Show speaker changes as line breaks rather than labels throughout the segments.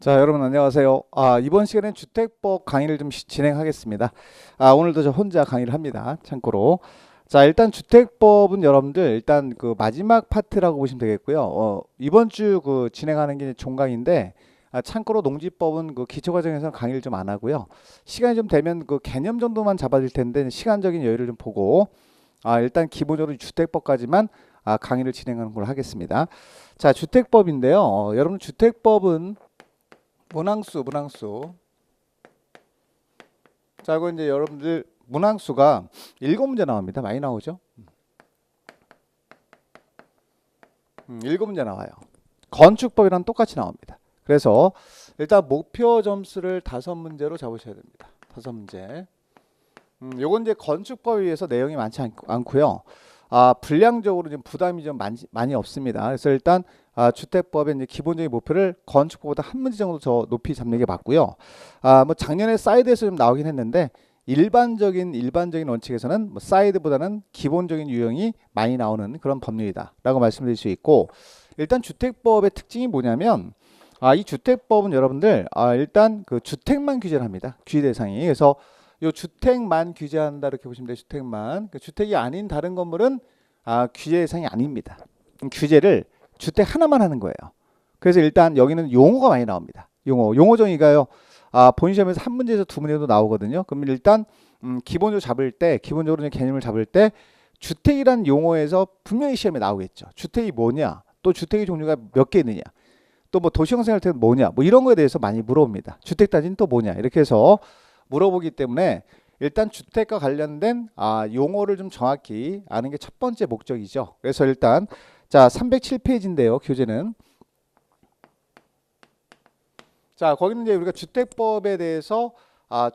자, 여러분 안녕하세요. 이번 시간엔 주택법 강의를 좀 진행하겠습니다. 오늘도 저 혼자 강의를 합니다. 참고로. 자, 일단 주택법은 여러분들 일단 그 마지막 파트라고 보시면 되겠고요. 이번 주 그 진행하는 게 종강인데, 참고로 농지법은 그 기초과정에서 강의를 좀 안 하고요. 시간이 좀 되면 그 개념 정도만 잡아줄 텐데 시간적인 여유를 좀 보고, 일단 기본적으로 주택법까지만 강의를 진행하는 걸 하겠습니다. 자, 주택법인데요. 여러분 주택법은 문항수. 자, 이거 이제 여러분들 문항수가 7문제 나옵니다. 많이 나오죠? 7문제 나와요. 건축법이랑 똑같이 나옵니다. 그래서 일단 목표 점수를 5문제로 잡으셔야 됩니다. 5문제. 요건 이제 건축법에 의해서 내용이 많지 않고요. 분량적으로 좀 부담이 좀 많이 없습니다. 그래서 일단 주택법의 이제 기본적인 목표를 건축법보다 한 문제 정도 더 높이 잡는 게 맞고요. 뭐 작년에 사이드에서 좀 나오긴 했는데 일반적인 원칙에서는 뭐 사이드보다는 기본적인 유형이 많이 나오는 그런 법률이다라고 말씀드릴 수 있고, 일단 주택법의 특징이 뭐냐면 이 주택법은 여러분들 일단 그 주택만 규제를 합니다. 규제 대상이. 그래서 요 주택만 규제한다 이렇게 보시면 돼요. 주택만. 그 주택이 아닌 다른 건물은 규제 대상이 아닙니다. 규제를 주택 하나만 하는 거예요. 그래서 일단 여기는 용어가 많이 나옵니다. 용어 정의가요. 본 시험에서 한 문제에서 두 문제도 나오거든요. 그럼 일단 기본적으로 개념을 잡을 때 주택이란 용어에서 분명히 시험에 나오겠죠. 주택이 뭐냐, 또 주택의 종류가 몇 개 있느냐, 또 뭐 도시형생활주택은 뭐냐, 뭐 이런 거에 대해서 많이 물어봅니다. 주택 단지는 또 뭐냐, 이렇게 해서 물어보기 때문에 일단 주택과 관련된 용어를 좀 정확히 아는 게 첫 번째 목적이죠. 그래서 일단 자 307페이지인데요. 교재는 자 거기는 이제 우리가 주택법에 대해서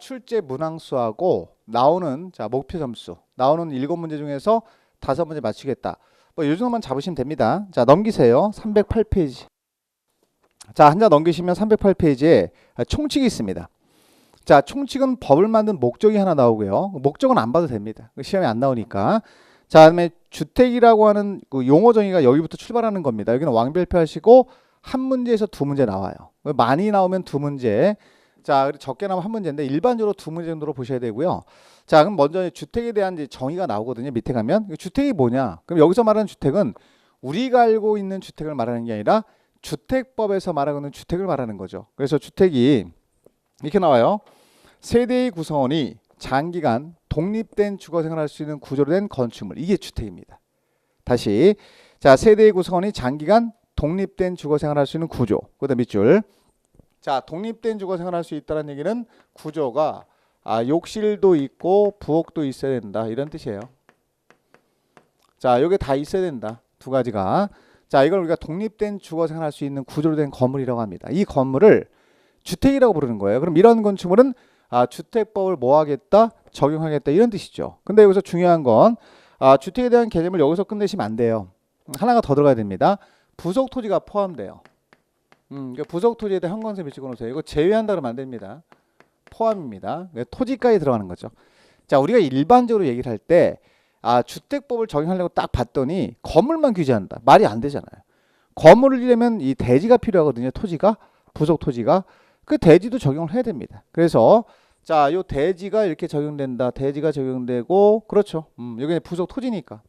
출제 문항수하고 나오는 목표 점수 나오는 7문제 중에서 5문제 맞추겠다. 뭐 이 정도만 잡으시면 됩니다. 자 넘기세요. 308페이지. 자 한 장 넘기시면 308페이지에 총칙이 있습니다. 자, 총칙은 법을 만든 목적이 하나 나오고요. 목적은 안 봐도 됩니다. 시험에 안 나오니까. 자, 그다음에 주택이라고 하는 그 용어 정의가 여기부터 출발하는 겁니다. 여기는 왕별표 하시고 한 문제에서 두 문제 나와요. 많이 나오면 두 문제. 자, 적게 나오면 한 문제인데 일반적으로 두 문제 정도로 보셔야 되고요. 자, 그럼 먼저 주택에 대한 이제 정의가 나오거든요. 밑에 가면 주택이 뭐냐? 그럼 여기서 말하는 주택은 우리가 알고 있는 주택을 말하는 게 아니라 주택법에서 말하고 있는 주택을 말하는 거죠. 그래서 주택이 이렇게 나와요. 세대의 구성원이 장기간 독립된 주거 생활할 수 있는 구조로 된 건축물, 이게 주택입니다. 다시 자 세대의 구성원이 장기간 독립된 주거 생활할 수 있는 구조. 그다음 밑줄. 자 독립된 주거 생활할 수 있다는 얘기는 구조가 욕실도 있고 부엌도 있어야 된다, 이런 뜻이에요. 자 여기 다 있어야 된다, 두 가지가. 자 이걸 우리가 독립된 주거 생활할 수 있는 구조로 된 건물이라고 합니다. 이 건물을 주택이라고 부르는 거예요. 그럼 이런 건축물은 주택법을 뭐 하겠다? 적용하겠다, 이런 뜻이죠. 근데 여기서 중요한 건 주택에 대한 개념을 여기서 끝내시면 안 돼요. 하나가 더 들어가야 됩니다. 부속 토지가 포함돼요. 부속 토지에 대한 형광색 비치고 놓으세요. 이거 제외한다 그러면 안 됩니다. 포함입니다. 토지까지 들어가는 거죠. 자, 우리가 일반적으로 얘기를 할 때 주택법을 적용하려고 딱 봤더니 건물만 규제한다. 말이 안 되잖아요. 건물을 지려면 이 대지가 필요하거든요. 토지가, 부속 토지가. 그 대지도 적용을 해야 됩니다. 그래서 자, 요 대지가 이렇게 적용된다. 대지가 적용되고, 그렇죠. 여기 부속 토지니까.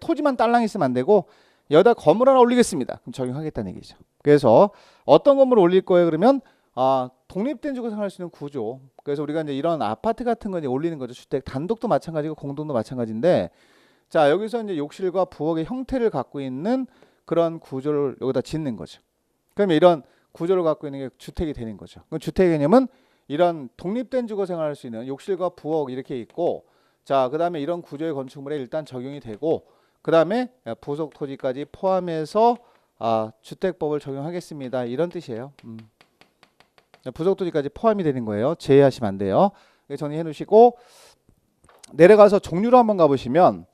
토지만 딸랑 있으면 안 되고 여기다 건물 하나 올리겠습니다. 그럼 적용하겠다는 얘기죠. 그래서 어떤 건물을 올릴 거예요? 그러면 독립된 주거 생활할 수 있는 구조. 그래서 우리가 이제 이런 아파트 같은 거 이제 올리는 거죠. 주택 단독도 마찬가지고 공동도 마찬가지인데, 자 여기서 이제 욕실과 부엌의 형태를 갖고 있는 그런 구조를 여기다 짓는 거죠. 그러면 이런 구조를 갖고 있는 게 주택이 되는 거죠. 그럼 주택 개념은 이런 독립된 주거 생활할 수 있는 욕실과 부엌 이렇게 있고, 자 그다음에 이런 구조의 건축물에 일단 적용이 되고, 그다음에 부속 토지까지 포함해서 주택법을 적용하겠습니다, 이런 뜻이에요. 부속 토지까지 포함이 되는 거예요. 제외하시면 안 돼요. 정리해 놓으시고 내려가서 종류로 한번 가보시면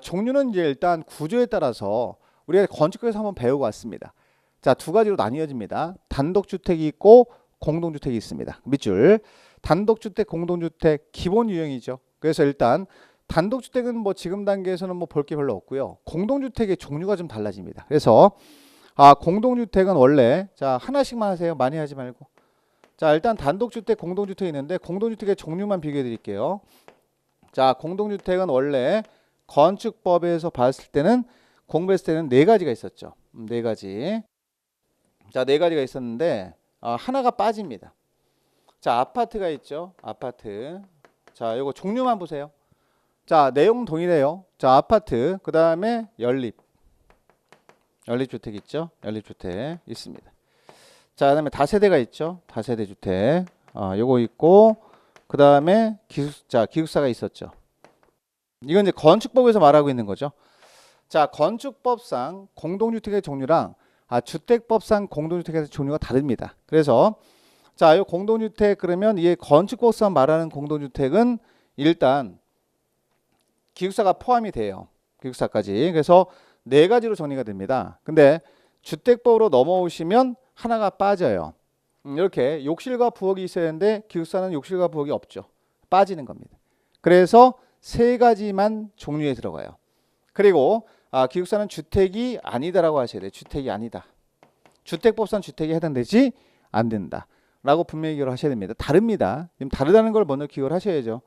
종류는 이제 일단 구조에 따라서 우리가 건축학에서 한번 배우고 왔습니다. 자, 두 가지로 나뉘어집니다. 단독주택이 있고 공동주택이 있습니다. 밑줄. 단독주택, 공동주택 기본 유형이죠. 그래서 일단 단독주택은 뭐 지금 단계에서는 뭐 볼 게 별로 없고요. 공동주택의 종류가 좀 달라집니다. 그래서 공동주택은 원래 자 하나씩만 하세요. 많이 하지 말고. 자 일단 단독주택, 공동주택이 있는데 공동주택의 종류만 비교해 드릴게요. 자 공동주택은 원래 건축법에서 봤을 때는 공부했을 때는 네 가지가 있었죠. 네 가지. 자 네 가지가 있었는데 하나가 빠집니다. 자 아파트가 있죠. 아파트. 자 요거 종류만 보세요. 자 내용 동일해요. 자 아파트 그 다음에 연립주택 있죠. 연립주택 있습니다. 자 그다음에 다세대가 있죠. 다세대 주택 요거 있고 그 다음에 기숙사가 있었죠. 이건 이제 건축법에서 말하고 있는 거죠. 자 건축법상 공동주택의 종류랑 주택법상 공동주택의 종류가 다릅니다. 그래서 자, 이 공동주택 그러면 이 건축법상 말하는 공동주택은 일단 기숙사가 포함이 돼요. 기숙사까지. 그래서 네 가지로 정리가 됩니다. 근데 주택법으로 넘어오시면 하나가 빠져요. 이렇게 욕실과 부엌이 있어야 하는데 기숙사는 욕실과 부엌이 없죠. 빠지는 겁니다. 그래서 세 가지만 종류에 들어가요. 그리고 기숙사는 주택이 아니다라고 하셔야 돼요. 주택이 아니다. 주택법상 주택이 해당되지 안 된다. 라고 분명히 기억을 하셔야 됩니다. 다릅니다. 지금 다르다는 걸 먼저 기억을 하셔야죠.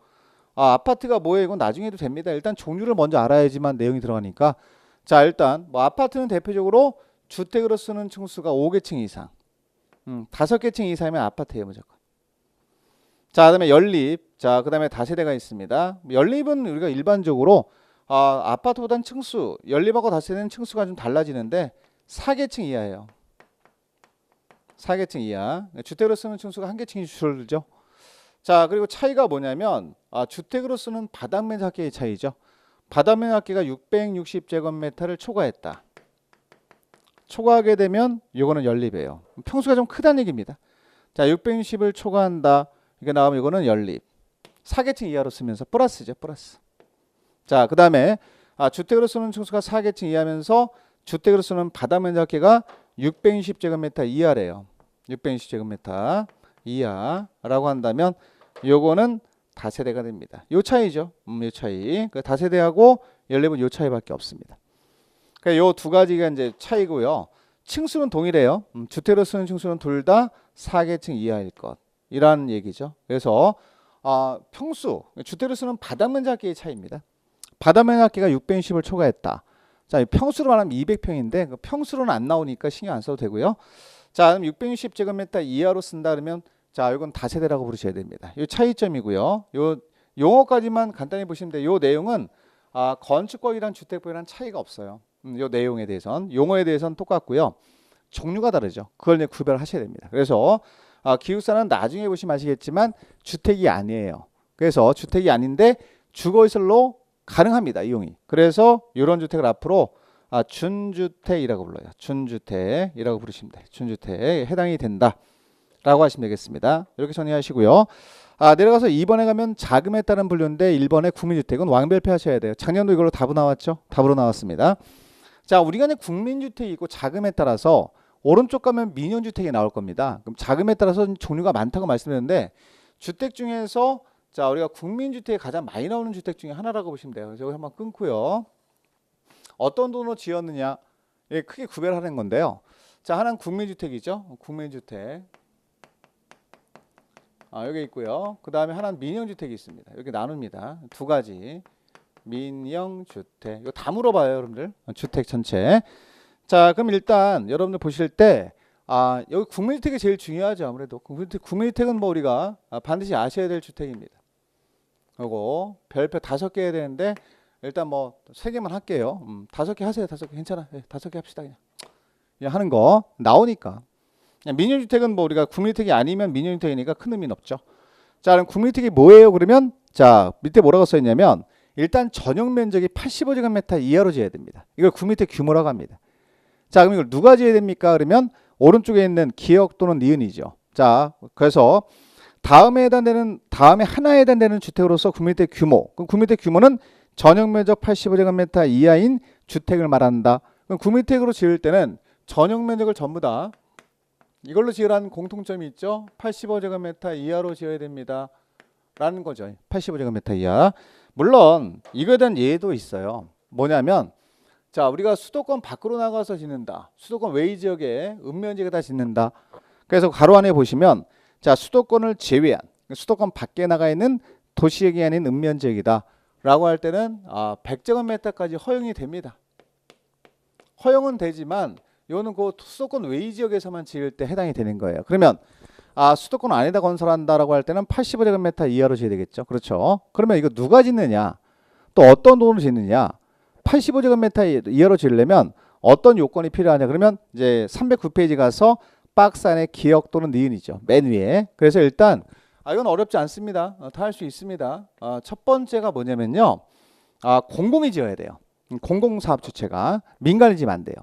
아파트가 뭐예요? 이건 나중에 해도 됩니다. 일단 종류를 먼저 알아야지만 내용이 들어가니까. 자 일단 뭐 아파트는 대표적으로 주택으로 쓰는 층수가 5개층 이상 5개층 이상이면 아파트예요 무조건. 자 그다음에 연립. 자 그다음에 다세대가 있습니다. 연립은 우리가 일반적으로 아파트보다는 층수, 연립하고 다세대는 층수가 좀 달라지는데 4개층 이하예요. 4개층 이하. 주택으로 쓰는 층수가 1개층이 줄죠. 자 그리고 차이가 뭐냐면 주택으로 쓰는 바닥 면적의 차이죠. 바닥 면적가 660제곱미터를 초과했다. 초과하게 되면 이거는 연립이에요. 평수가 좀 크다는 얘기입니다. 자 660을 초과한다. 이게 나오면 이거는 연립. 4개층 이하로 쓰면서 플러스죠. 플러스. 자 그 다음에 주택으로 쓰는 층수가 4개층 이하면서 주택으로 쓰는 바닥 면적계가 660제곱미터 이하래요. 660제곱미터 이하라고 한다면 요거는 다세대가 됩니다. 요 차이죠. 요 차이. 그 다세대하고 연립은 요 차이밖에 없습니다. 그러니까 요 두 가지가 이제 차이고요. 층수는 동일해요. 주택으로 쓰는 층수는 둘 다 4개층 이하일 것. 이라는 얘기죠. 그래서 평수, 주택으로 쓰는 바닥 면적계의 차이입니다. 바닥 면적계가 660을 초과했다. 자, 평수로 말하면 200평인데 그 평수로는 안 나오니까 신경 안 써도 되고요. 자, 그럼 660제곱미터 이하로 쓴다 그러면 자, 이건 다세대라고 부르셔야 됩니다. 이 차이점이고요. 요 용어까지만 간단히 보시면 돼요. 요 내용은 건축법이랑 주택법이랑 차이가 없어요. 요 내용에 대해선 용어에 대해서는 똑같고요. 종류가 다르죠. 그걸 이제 구별하셔야 됩니다. 그래서 기숙사는 나중에 보시면 아시겠지만 주택이 아니에요. 그래서 주택이 아닌데 주거시설로 가능합니다. 이용이. 그래서 이런 주택을 앞으로 준주택이라고 불러요. 준주택이라고 부르시면 돼요. 준주택에 해당이 된다라고 하시면 되겠습니다. 이렇게 정리하시고요. 내려가서 2번에 가면 자금에 따른 분류인데 1번에 국민주택은 왕별표 하셔야 돼요. 작년도 이걸로 답으로 나왔죠. 답으로 나왔습니다. 자, 우리가 이제 국민주택이 있고 자금에 따라서 오른쪽 가면 민영주택이 나올 겁니다. 그럼 자금에 따라서 종류가 많다고 말씀드렸는데 주택 중에서 자 우리가 국민주택이 가장 많이 나오는 주택 중에 하나라고 보시면 돼요. 그래서 여기 한번 끊고요. 어떤 돈으로 지었느냐 크게 구별하는 건데요. 자 하나는 국민주택이죠. 국민주택 여기 있고요. 그 다음에 하나는 민영주택이 있습니다. 여기 나눕니다. 두 가지 민영주택 이거 다 물어봐요 여러분들. 주택 전체. 자 그럼 일단 여러분들 보실 때 여기 국민주택이 제일 중요하죠. 아무래도 국민주택은 뭐 우리가 반드시 아셔야 될 주택입니다. 요거 별표 5개 해야 되는데 일단 뭐 3개만 할게요. 5개 하세요. 5개 괜찮아. 5개 합시다. 그냥 하는 거 나오니까. 민영주택은 뭐 우리가 국민주택이 아니면 민영주택이니까 큰 의미는 없죠. 자 그럼 국민주택이 뭐예요? 그러면 자 밑에 뭐라고 써 있냐면 일단 전용 면적이 85제곱미터 이하로 지어야 됩니다. 이걸 국민주택 규모라고 합니다. 자 그럼 이걸 누가 지어야 됩니까? 그러면 오른쪽에 있는 기역 또는 니은이죠. 자 그래서 다음에 하나에 해당되는 주택으로서 국민주택 규모. 그럼 국민주택 규모는 전용 면적 85제곱미터 이하인 주택을 말한다. 그럼 국민주택으로 지을 때는 전용 면적을 전부 다 이걸로 지으라는 공통점이 있죠. 85제곱미터 이하로 지어야 됩니다. 라는 거죠. 85제곱미터 이하. 물론 이거에 대한 예도 있어요. 뭐냐면 자, 우리가 수도권 밖으로 나가서 짓는다. 수도권 외의 지역에 읍면지역에다 짓는다. 그래서 가로 안에 보시면 자, 수도권을 제외한 수도권 밖에 나가 있는 도시역이 아닌 읍면지역이다 라고 할 때는 100제곱미터까지 허용이 됩니다. 허용은 되지만 이거는 그 수도권 외의 지역에서만 지을 때 해당이 되는 거예요. 그러면 수도권 안에다 건설한다라고 할 때는 85제곱미터 이하로 지어야 되겠죠. 그렇죠. 그러면 이거 누가 짓느냐? 또 어떤 돈으로 짓느냐? 85제곱미터 이하로 지으려면 어떤 요건이 필요하냐? 그러면 이제 309페이지 가서 박스 안에 기역 또는 니은이죠. 맨 위에. 그래서 일단 이건 어렵지 않습니다. 다 할 수 있습니다. 첫 번째가 뭐냐면요. 공공이 지어야 돼요. 공공사업 주체가 민간이 지면 안 돼요.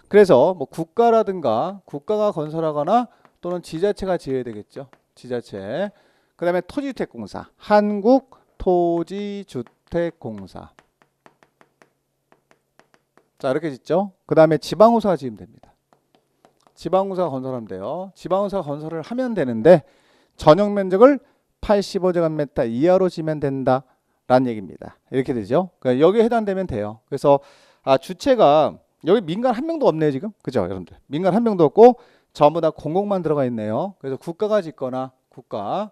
그래서 뭐 국가라든가 국가가 건설하거나 또는 지자체가 지어야 되겠죠. 지자체. 그 다음에 토지주택공사. 한국토지주택공사. 자, 이렇게 짓죠. 그 다음에 지방호사가 지으면 됩니다. 지방호사가 건설하면 돼요. 지방호사가 건설을 하면 되는데 전용 면적을 85제곱미터 이하로 지면 된다라는 얘기입니다. 이렇게 되죠. 그러니까 여기에 해당되면 돼요. 그래서 주체가 여기 민간 한 명도 없네요 지금. 그죠 여러분들. 민간 한 명도 없고 전부 다 공공만 들어가 있네요. 그래서 국가가 짓거나 국가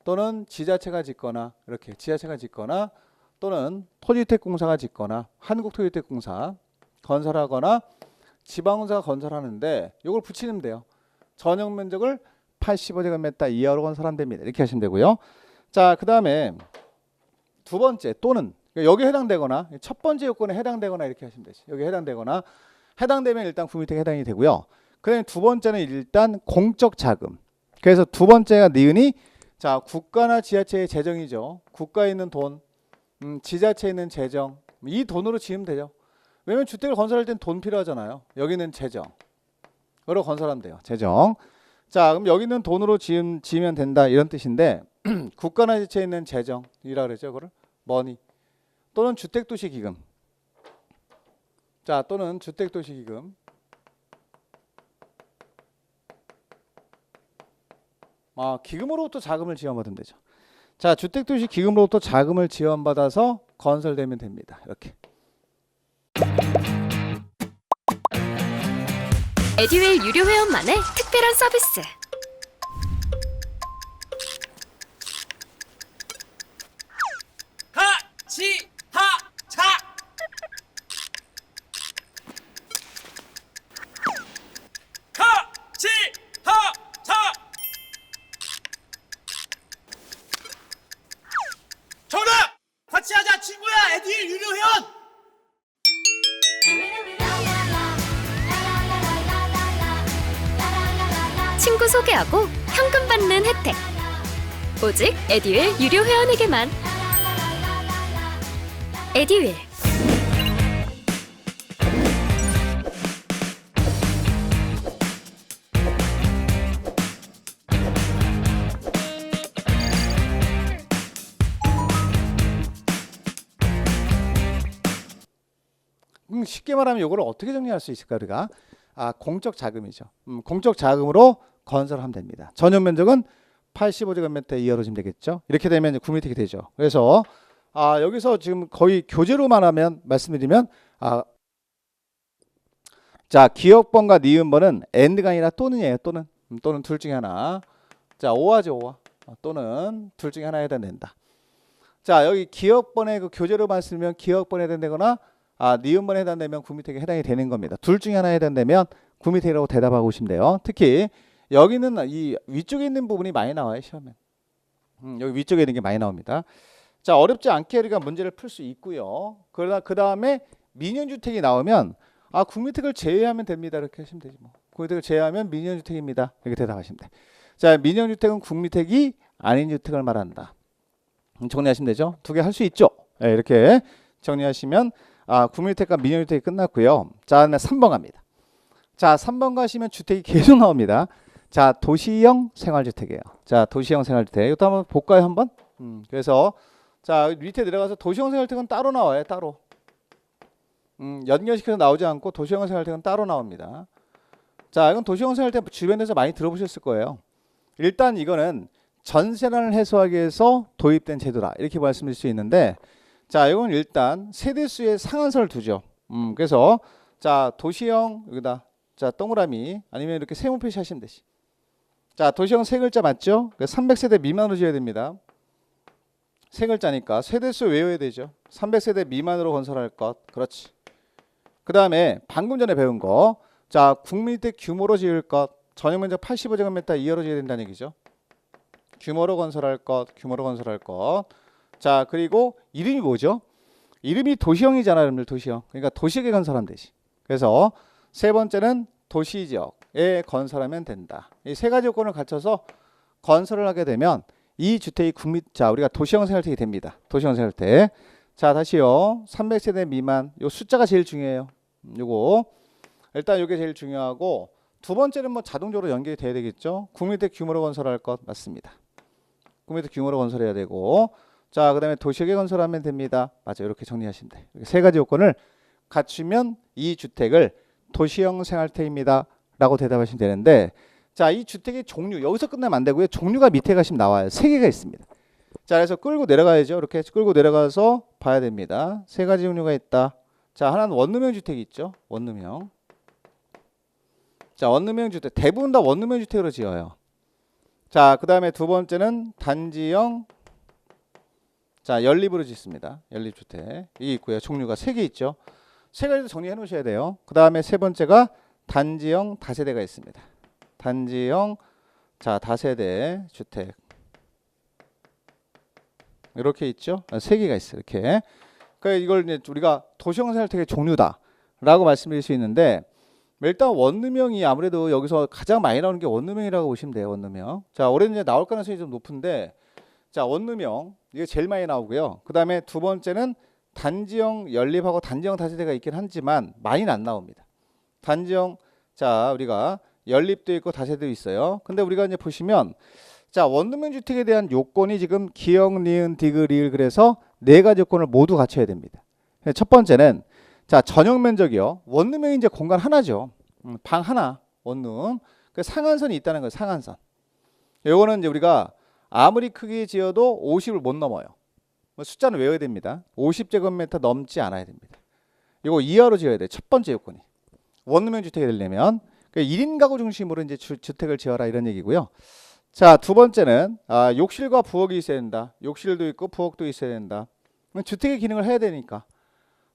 또는 지자체가 짓거나 이렇게 지자체가 짓거나 또는 토지주택공사가 짓거나 한국토지주택공사 건설하거나 지방공사가 건설하는데 이걸 붙이면 돼요. 전용 면적을 85제곱미터 이하로 건설하면 됩니다. 이렇게 하시면 되고요. 자, 그 다음에 두 번째 또는 여기에 해당되거나 첫 번째 요건에 해당되거나 이렇게 하시면 되죠. 여기에 해당되거나 해당되면 일단 구민택에 해당이 되고요. 그 다음에 두 번째는 일단 공적 자금. 그래서 두 번째가 니은이 자 국가나 지자체의 재정이죠. 국가에 있는 돈, 지자체에 있는 재정 이 돈으로 지으면 되죠. 왜냐면 주택을 건설할 땐 돈 필요하잖아요. 여기는 재정. 으로 건설하면 돼요. 재정. 자, 그럼 여기는 돈으로 지으면 된다 이런 뜻인데 국가나 지자체에 있는 재정이라 그러죠. 그걸 머니 또는 주택도시기금. 자, 또는 주택도시기금. 기금으로부터 자금을 지원받으면 되죠. 자, 주택도시기금으로부터 자금을 지원받아서 건설되면 됩니다. 이렇게.
에듀윌 유료 회원만의 특별한 서비스.
하치하차 하치하차 정답! 같이 하자 친구야 에듀윌 유료 회원!
친구 소개하고 현금 받는 혜택. 오직 에듀윌 유료 회원에게만. 에듀윌.
쉽게 말하면 이걸 어떻게 정리할 수 있을까 우리가? 공적 자금이죠. 공적 자금으로 건설하면 됩니다. 전용 면적은 85제곱미터 이하로 지면 되겠죠. 이렇게 되면 이제 구민택이 되죠. 그래서 여기서 지금 거의 교재로 말하면 말씀드리면 자 기역번과 니은번은 and가 아니라 또는이에요. 또는 둘 중에 하나. 자 오화죠 오화. 또는 둘 중에 하나에 해당된다. 자 여기 기역번의 그 교재로 말씀드리면 기역번에 해당되거나 니은번에 해당되면 구민택에 해당이 되는 겁니다. 둘 중에 하나에 해당되면 구민택이라고 대답하고 오시면 돼요. 특히 여기는 이 위쪽에 있는 부분이 많이 나와요 시험에. 여기 위쪽에 있는 게 많이 나옵니다. 자 어렵지 않게 우리가 문제를 풀 수 있고요. 그러나 그 다음에 민영주택이 나오면 구민택을 제외하면 됩니다. 이렇게 하시면 되지 뭐. 구민택을 제외하면 민영주택입니다. 이렇게 대답하시면 돼. 자 민영주택은 구민택이 아닌 주택을 말한다. 정리하시면 되죠. 두 개 할 수 있죠. 네, 이렇게 정리하시면 구민택과 민영주택이 끝났고요. 자 다음에 3번 갑니다. 자 3번 가시면 주택이 계속 나옵니다. 자 도시형 생활주택이에요. 자 도시형 생활주택 이것도 한번 볼까요 한번? 그래서 자 밑에 내려가서 도시형 생활주택은 따로 나와요. 따로 연결시켜서 나오지 않고 도시형 생활주택은 따로 나옵니다. 자 이건 도시형 생활주택 주변에서 많이 들어보셨을 거예요. 일단 이거는 전세난을 해소하기 위해서 도입된 제도다 이렇게 말씀드릴 수 있는데 자 이건 일단 세대수의 상한선을 두죠. 그래서 자 도시형 여기다 자 동그라미 아니면 이렇게 세모 표시하시면 되지. 자 도시형 세 글자 맞죠? 300세대 미만으로 지어야 됩니다. 세 글자니까 세대수 외워야 되죠. 300세대 미만으로 건설할 것. 그렇지. 그 다음에 방금 전에 배운 거. 자 국민주택 규모로 지을 것. 전용면적 85제곱미터 이하로 지어야 된다는 얘기죠. 규모로 건설할 것. 규모로 건설할 것. 자 그리고 이름이 뭐죠? 이름이 도시형이잖아요. 여러분들 도시형. 그러니까 도시에 건설하면 되지. 그래서 세 번째는 도시지역에 건설하면 된다. 이 세 가지 요건을 갖춰서 건설을 하게 되면 이 주택이 자 우리가 도시형 생활택이 됩니다. 도시형 생활택. 자 다시요. 300세대 미만 요 숫자가 제일 중요해요. 요거 일단 요게 제일 중요하고 두 번째는 뭐 자동적으로 연결이 돼야 되겠죠. 국민주택 규모로 건설할 것 맞습니다. 국민주택 규모로 건설해야 되고 자 그다음에 도시역에 건설하면 됩니다. 맞아요. 이렇게 정리하시면 돼. 이렇게 세 가지 요건을 갖추면 이 주택을 도시형 생활택입니다. 라고 대답하시면 되는데 자, 이 주택의 종류 여기서 끝나면 안 되고요. 종류가 밑에 가시면 나와요. 세 개가 있습니다. 자, 그래서 끌고 내려가야죠. 이렇게 끌고 내려가서 봐야 됩니다. 세 가지 종류가 있다. 자, 하나는 원룸형 주택이 있죠. 원룸형. 자, 원룸형 주택 대부분 다 원룸형 주택으로 지어요. 자, 그 다음에 두 번째는 단지형 자 연립으로 짓습니다. 연립주택 이 있고요. 종류가 세 개 있죠. 세 가지도 정리해 놓으셔야 돼요. 그 다음에 세 번째가 단지형 다세대가 있습니다. 단지형 자 다세대 주택 이렇게 있죠. 세 개가 있어요. 이렇게. 그러니까 이걸 이제 우리가 도시형 생활택의 종류다라고 말씀드릴 수 있는데 일단 원룸형이 아무래도 여기서 가장 많이 나오는 게 원룸형이라고 보시면 돼요. 원룸형. 자 올해는 이제 나올 가능성이 좀 높은데 자 원룸형 이게 제일 많이 나오고요. 그 다음에 두 번째는 단지형 연립하고 단지형 다세대가 있긴 하지만 많이는 안 나옵니다. 단지형 자 우리가 연립도 있고 다세대도 있어요. 근데 우리가 이제 보시면 자 원룸형 주택에 대한 요건이 지금 기역, 니은, 디귿, 리을 그래서 네 가지 요건을 모두 갖춰야 됩니다. 첫 번째는 자 전용 면적이요. 원룸형이 이제 공간 하나죠. 방 하나 원룸. 그 상한선이 있다는 거예요. 상한선. 요거는 이제 우리가 아무리 크게 지어도 50을 못 넘어요. 숫자는 외워야 됩니다. 50제곱미터 넘지 않아야 됩니다. 이거 이하로 지어야 돼요. 첫 번째 요건이. 원룸형 주택이 되려면 1인 가구 중심으로 이제 주택을 지어라 이런 얘기고요. 자, 두 번째는 욕실과 부엌이 있어야 된다. 욕실도 있고 부엌도 있어야 된다. 주택의 기능을 해야 되니까.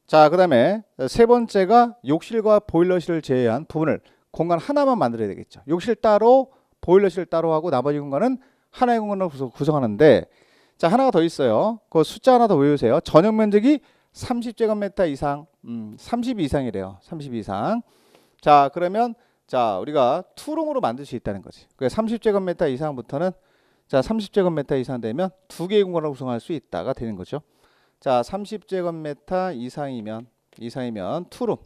자, 그다음에 세 번째가 욕실과 보일러실을 제외한 부분을 공간 하나만 만들어야 되겠죠. 욕실 따로, 보일러실 따로 하고 나머지 공간은 하나의 공간으로 구성하는데 자 하나가 더 있어요. 그 숫자 하나 더 외우세요. 전용 면적이 30제곱미터 이상, 30 이상이래요. 30 이상. 자 그러면 자 우리가 투룸으로 만들 수 있다는 거지. 그 30제곱미터 이상부터는 자 30제곱미터 이상 되면 두 개의 공간을 구성할 수 있다가 되는 거죠. 자 30제곱미터 이상이면 투룸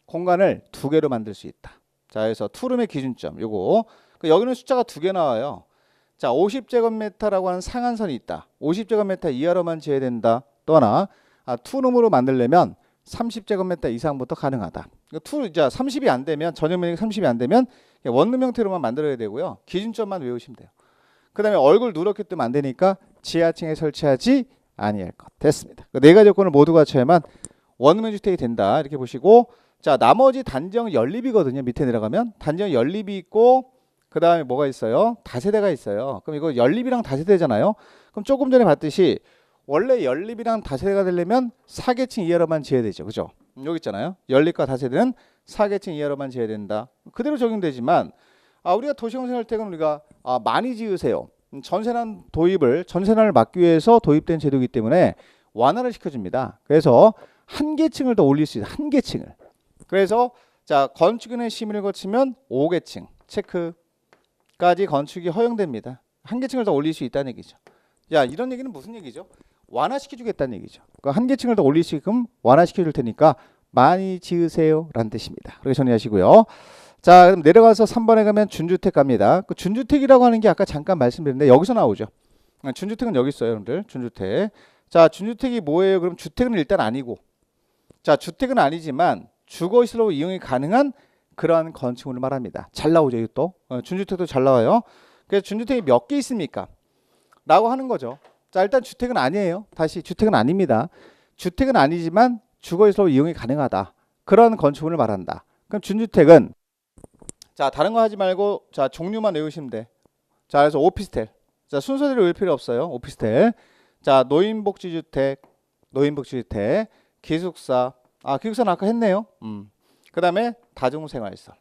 공간을 두 개로 만들 수 있다. 자 그래서 투룸의 기준점 요거 여기는 숫자가 두 개 나와요. 자 50제곱미터라고 하는 상한선이 있다. 50제곱미터 이하로만 지어야 된다. 또 하나 투룸으로 만들려면 30제곱미터 이상부터 가능하다. 자 30이 안 되면 전용 면적이 30이 안 되면 원룸 형태로만 만들어야 되고요. 기준점만 외우시면 돼요. 그 다음에 얼굴 누렇게 뜨면 안 되니까 지하층에 설치하지 아니할 것. 됐습니다. 네 가지 요건을 모두 갖춰야만 원룸형 주택이 된다. 이렇게 보시고 자 나머지 단지형 연립이거든요. 밑에 내려가면 단지형 연립이 있고 그 다음에 뭐가 있어요? 다세대가 있어요. 그럼 이거 연립이랑 다세대잖아요. 그럼 조금 전에 봤듯이 원래 연립이랑 다세대가 되려면 4계층 이하로만 지어야 되죠. 그죠? 여기 있잖아요. 연립과 다세대는 4계층 이하로만 지어야 된다. 그대로 적용되지만 우리가 도시형 생활택은 우리가 많이 지으세요. 전세난을 막기 위해서 도입된 제도이기 때문에 완화를 시켜줍니다. 그래서 한 계층을 더 올릴 수 있어요. 한 계층을. 그래서 자 건축인의 심의를 거치면 5계층 체크까지 건축이 허용됩니다. 한 계층을 더 올릴 수 있다는 얘기죠. 야 이런 얘기는 무슨 얘기죠? 완화시켜주겠다는 얘기죠. 그러니까 한 계층을 더 올릴 수 있게끔 완화시켜줄 테니까 많이 지으세요 라는 뜻입니다. 그렇게 정리하시고요. 자 그럼 내려가서 3번에 가면 준주택 갑니다. 그 준주택이라고 하는 게 아까 잠깐 말씀드렸는데 여기서 나오죠. 준주택은 여기 있어요 여러분들. 준주택. 자 준주택이 뭐예요? 그럼 주택은 일단 아니고 자 주택은 아니지만 주거시설로 이용이 가능한 그러한 건축물을 말합니다. 잘 나오죠 이것도. 준주택도 잘 나와요. 그래서 준주택이 몇 개 있습니까? 라고 하는 거죠. 자 일단 주택은 아니에요. 다시 주택은 아닙니다. 주택은 아니지만 주거시설로 이용이 가능하다. 그런 건축물을 말한다. 그럼 준주택은 자 다른 거 하지 말고 자 종류만 외우시면 돼. 자 그래서 오피스텔. 자 순서대로 외울 필요 없어요. 오피스텔. 자 노인복지주택, 기숙사. 기숙사는 아까 했네요. 그다음에 다중생활시설.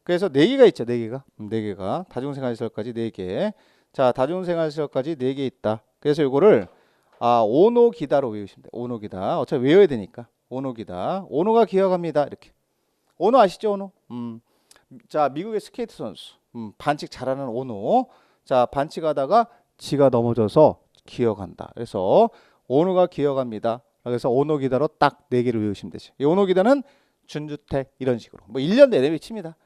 그래서 4개가 있죠. 4개가. 4개가. 다중생활시설까지 4개. 자, 다중생활시설까지 4개 있다. 그래서 이거를 오노기다로 외우시면 돼요. 오노기다. 어차피 외워야 되니까. 오노기다. 오노가 기어갑니다. 이렇게. 오노 아시죠? 오노. 자, 미국의 스케이트 선수. 반칙 잘하는 오노. 자, 반칙하다가 지가 넘어져서 기어간다. 그래서 오노가 기어갑니다. 그래서 오노기다로 딱 4개를 외우시면 되죠. 이 오노기다는 준주택 이런 식으로. 뭐 1년 내내 외칩니다.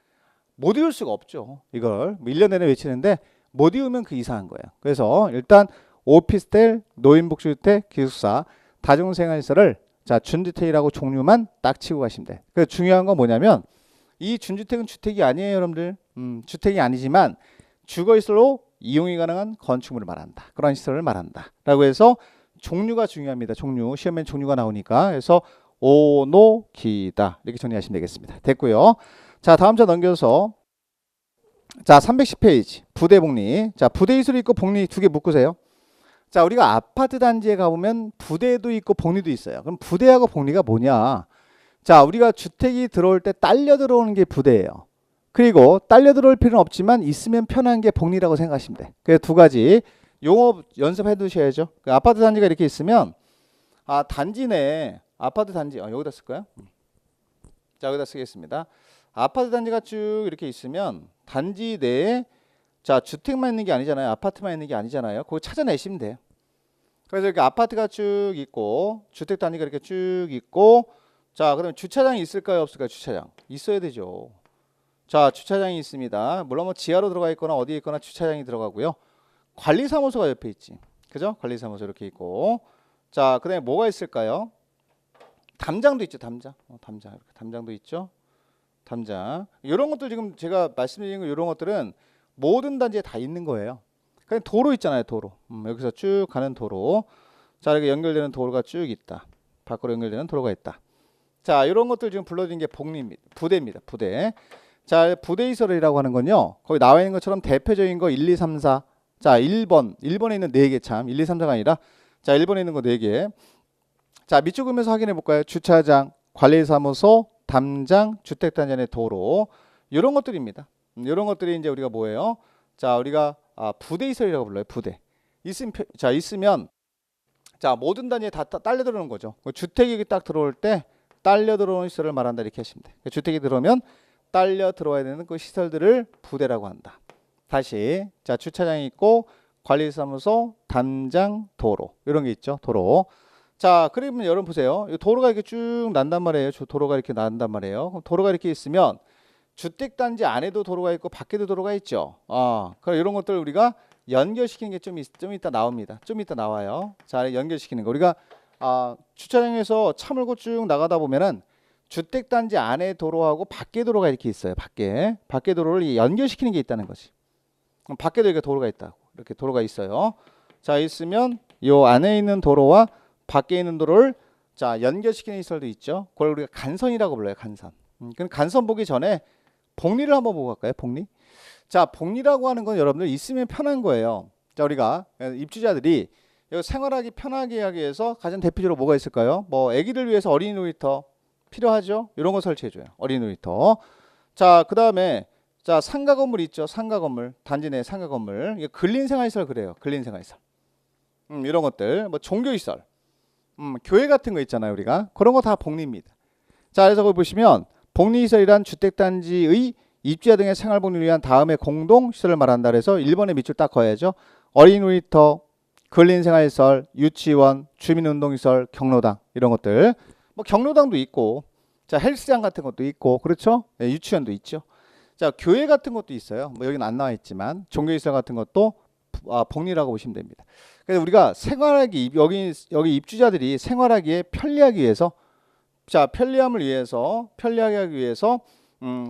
못 외울 수가 없죠. 이걸 1년 내내 외치는데 못 외우면 그 이상한 거예요. 그래서 일단 오피스텔, 노인복지주택, 기숙사, 다중생활시설을 자 준주택이라고 종류만 딱 치고 가시면 돼. 그래서 중요한 건 뭐냐면 이 준주택은 주택이 아니에요, 여러분들. 주택이 아니지만 주거시설로 이용이 가능한 건축물을 말한다. 그런 시설을 말한다. 라고 해서 종류가 중요합니다. 종류. 시험에 종류가 나오니까. 그래서 오노기다. 이렇게 정리하시면 되겠습니다. 됐고요. 자, 다음 자 넘겨서 자, 310페이지. 부대복리. 자, 부대시설이 있고 복리 2개 묶으세요. 자, 우리가 아파트 단지에 가보면 부대도 있고 복리도 있어요. 그럼 부대하고 복리가 뭐냐? 자, 우리가 주택이 들어올 때 딸려 들어오는 게 부대예요. 그리고 딸려 들어올 필요는 없지만 있으면 편한 게 복리라고 생각하시면 돼. 그래서 2가지 용어 연습해 두셔야죠. 그 아파트 단지가 이렇게 있으면 단지 내 아파트 단지 여기다 쓸까요? 자, 여기다 쓰겠습니다. 아파트 단지가 쭉 이렇게 있으면 단지 내에 자 주택만 있는 게 아니잖아요. 아파트만 있는 게 아니잖아요. 그거 찾아내시면 돼요. 그래서 이렇게 아파트가 쭉 있고 주택 단지가 이렇게 쭉 있고 자 그러면 주차장이 있을까요? 없을까요? 주차장 있어야 되죠. 자 주차장이 있습니다. 물론 뭐 지하로 들어가 있거나 어디에 있거나 주차장이 들어가고요. 관리사무소가 옆에 있지. 그죠? 관리사무소 이렇게 있고 자 그다음에 뭐가 있을까요? 담장도 있죠. 담장. 담장 이렇게 담장도 있죠. 담장. 이런 것들 지금 제가 말씀드린 거 이런 것들은 모든 단지에 다 있는 거예요. 그냥 도로 있잖아요. 도로. 여기서 쭉 가는 도로. 자 이렇게 연결되는 도로가 쭉 있다. 밖으로 연결되는 도로가 있다. 자 이런 것들 지금 불러드린 게 복리입니다. 부대입니다. 부대. 자 부대시설이라고 하는 건요. 거기 나와 있는 것처럼 대표적인 거 1, 2, 3, 4. 자 1번에 있는 4개 참 1, 2, 3, 4가 아니라 자 1번에 있는 거 4개. 자 밑줄 그으면서 확인해 볼까요? 주차장, 관리사무소, 담장, 주택단지 안의 도로 이런 것들입니다. 이런 것들이 이제 우리가 뭐예요? 자 우리가 부대시설이라고 불러요. 부대. 있으면 자 모든 단지에 다 딸려 들어오는 거죠. 주택이 딱 들어올 때 딸려 들어오는 시설을 말한다 이렇게 하시면 돼. 주택이 들어오면 딸려 들어와야 되는 그 시설들을 부대라고 한다. 다시 자 주차장이 있고 관리사무소, 담장, 도로 이런 게 있죠. 도로. 자 그러면 여러분 보세요. 이 도로가 이렇게 쭉 난단 말이에요. 도로가 이렇게 난단 말이에요. 그럼 도로가 이렇게 있으면 주택단지 안에도 도로가 있고 밖에도 도로가 있죠. 그럼 이런 것들 우리가 연결시키는 게 좀 이따 나옵니다. 좀 이따 나와요. 자 연결시키는 거 우리가 주차장에서 차 몰고 쭉 나가다 보면은 주택단지 안에 도로하고 밖에 도로가 이렇게 있어요. 밖에 도로를 연결시키는 게 있다는 거지. 그럼 밖에도 이렇게 도로가 있다고. 이렇게 도로가 있어요. 자 있으면 요 안에 있는 도로와 밖에 있는 도로를 자 연결시키는 시설도 있죠. 그걸 우리가 간선이라고 불러요. 간선. 그럼 간선 보기 전에 복리를 한번 보고 갈까요? 복리. 자 복리라고 하는 건 여러분들 있으면 편한 거예요. 자 우리가 입주자들이 생활하기 편하게 하기 위해서 가장 대표적으로 뭐가 있을까요? 뭐 아기들 위해서 어린이 놀이터 필요하죠. 이런 거 설치해줘요. 어린이 놀이터. 자 그다음에 자 상가 건물 있죠. 상가 건물 단지 내 상가 건물 이게 근린생활시설 그래요. 근린생활시설. 이런 것들 뭐 종교시설 교회 같은 거 있잖아요. 우리가 그런 거 다 복리입니다. 자 그래서 거기 보시면 복리시설이란 주택단지의 입주자 등의 생활복리를 위한 다음에 공동시설을 말한다. 그래서 1번에 밑줄 딱 그어야죠. 어린이 놀이터, 근린생활시설, 유치원, 주민운동시설, 경로당 이런 것들 뭐 경로당도 있고 자 헬스장 같은 것도 있고 그렇죠. 네, 유치원도 있죠. 자 교회 같은 것도 있어요. 뭐 여기는 안 나와 있지만 종교시설 같은 것도 복리라고 보시면 됩니다. 그래서 우리가 생활하기 여기 입주자들이 생활하기에 편리하기 위해서 자 편리함을 위해서 편리하게 하기 위해서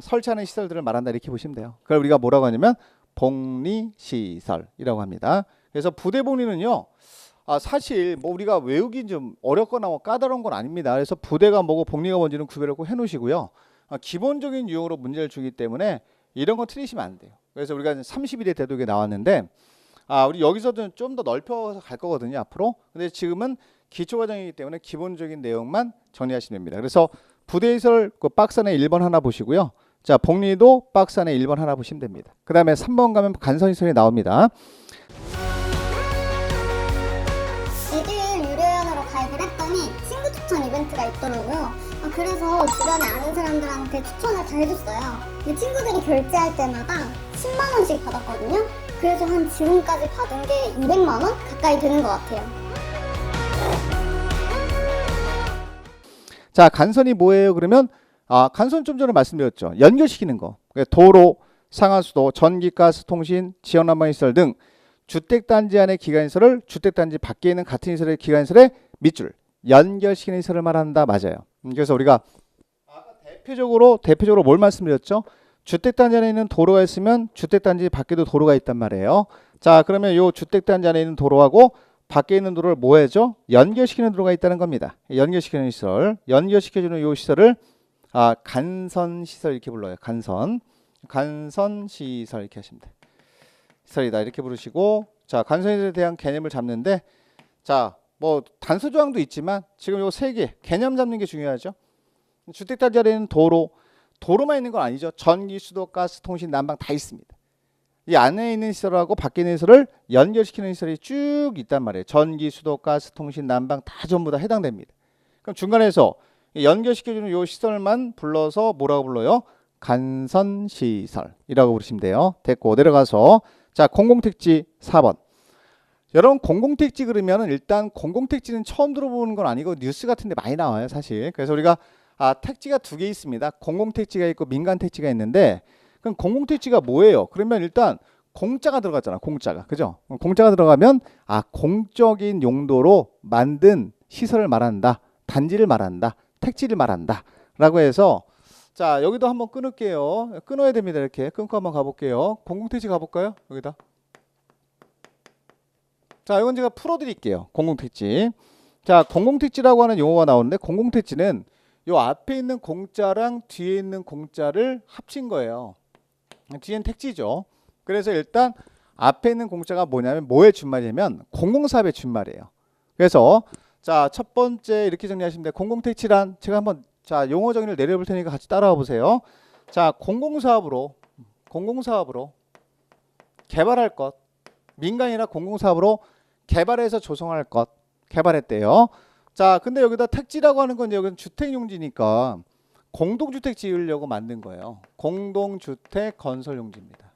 설치하는 시설들을 말한다 이렇게 보시면 돼요. 그걸 우리가 뭐라고 하냐면 복리시설이라고 합니다. 그래서 부대복리는요 사실 뭐 우리가 외우기 좀 어렵거나 뭐 까다로운 건 아닙니다. 그래서 부대가 뭐고 복리가 뭔지는 구별을 꼭 해놓으시고요. 기본적인 유형으로 문제를 주기 때문에 이런 거 틀리시면 안 돼요. 그래서 우리가 30일의 대독에 나왔는데 우리 여기서도 좀 더 넓혀서 갈 거거든요 앞으로. 근데 지금은 기초과정이기 때문에 기본적인 내용만 정리하시면 됩니다. 그래서 부대시설 그 박스 안에 1번 하나 보시고요. 자, 복리도 박스 안에 1번 하나 보시면 됩니다. 그 다음에 3번 가면 간선시설이 나옵니다.
에듀윌 유료연으로 가입을 했더니 친구 추천 이벤트가 있더라고요. 그래서 주변에 아는 사람들한테 추천을 다 해줬어요. 근데 친구들이 결제할 때마다 10만 원씩 받았거든요. 그래서 한 지금까지 받은 게 200만 원 가까이 되는 것 같아요.
자, 간선이 뭐예요? 그러면 간선 좀 전에 말씀드렸죠. 연결시키는 거. 도로, 상하수도, 전기, 가스, 통신, 지역난방시설 등 주택단지 안의 기관시설을 주택단지 밖에 있는 같은 시설의 기관시설에 밑줄 연결시키는 시설을 말한다. 맞아요. 그래서 우리가 대표적으로 뭘 말씀드렸죠? 주택단지 안에 있는 도로가 있으면 주택단지 밖에도 도로가 있단 말이에요. 자, 그러면 이 주택단지 안에 있는 도로하고 밖에 있는 도로를 뭐 해죠? 연결시키는 도로가 있다는 겁니다. 연결시키는 시설, 연결시켜주는 이 시설을 간선시설 이렇게 불러요. 간선시설 이렇게 하시면 돼요. 시설이다 이렇게 부르시고, 자, 간선시설에 대한 개념을 잡는데, 자, 뭐 단서 조항도 있지만 지금 요 세 개 개념 잡는 게 중요하죠. 주택단지 안에 있는 도로만 있는 건 아니죠. 전기, 수도, 가스, 통신, 난방 다 있습니다. 이 안에 있는 시설하고 밖에 있는 시설을 연결시키는 시설이 쭉 있단 말이에요. 전기, 수도, 가스, 통신, 난방 다 전부 다 해당됩니다. 그럼 중간에서 연결시켜주는 요 시설만 불러서 뭐라고 불러요? 간선시설이라고 부르시면 돼요. 됐고 내려가서 자, 공공택지 4번. 여러분 공공택지 그러면 일단 공공택지는 처음 들어보는 건 아니고 뉴스 같은 데 많이 나와요 사실. 그래서 우리가 택지가 두 개 있습니다. 공공택지가 있고 민간택지가 있는데, 그럼 공공택지가 뭐예요? 그러면 일단 공짜가 들어갔잖아. 공짜가. 그죠? 공짜가 들어가면 공적인 용도로 만든 시설을 말한다. 단지를 말한다. 택지를 말한다. 라고 해서 자, 여기도 한번 끊을게요. 끊어야 됩니다. 이렇게 끊고 한번 가볼게요. 공공택지 가볼까요? 여기다. 자, 이건 제가 풀어드릴게요. 공공택지. 자, 공공택지라고 하는 용어가 나오는데, 공공택지는 요 앞에 있는 공짜랑 뒤에 있는 공짜를 합친 거예요. 뒤엔 택지죠. 그래서 일단 앞에 있는 공짜가 뭐냐면 뭐의 준말이냐면 공공사업의 준말이에요. 그래서 자, 첫 번째 이렇게 정리하시면 돼요. 공공택지란 제가 한번 자, 용어 정의를 내려볼 테니까 같이 따라와 보세요. 자, 공공사업으로 개발할 것, 민간이나 공공사업으로 개발해서 조성할 것, 개발했대요. 자, 근데 여기다 택지라고 하는 건 여기는 주택용지니까 공동주택 지으려고 만든 거예요. 공동주택 건설용지입니다.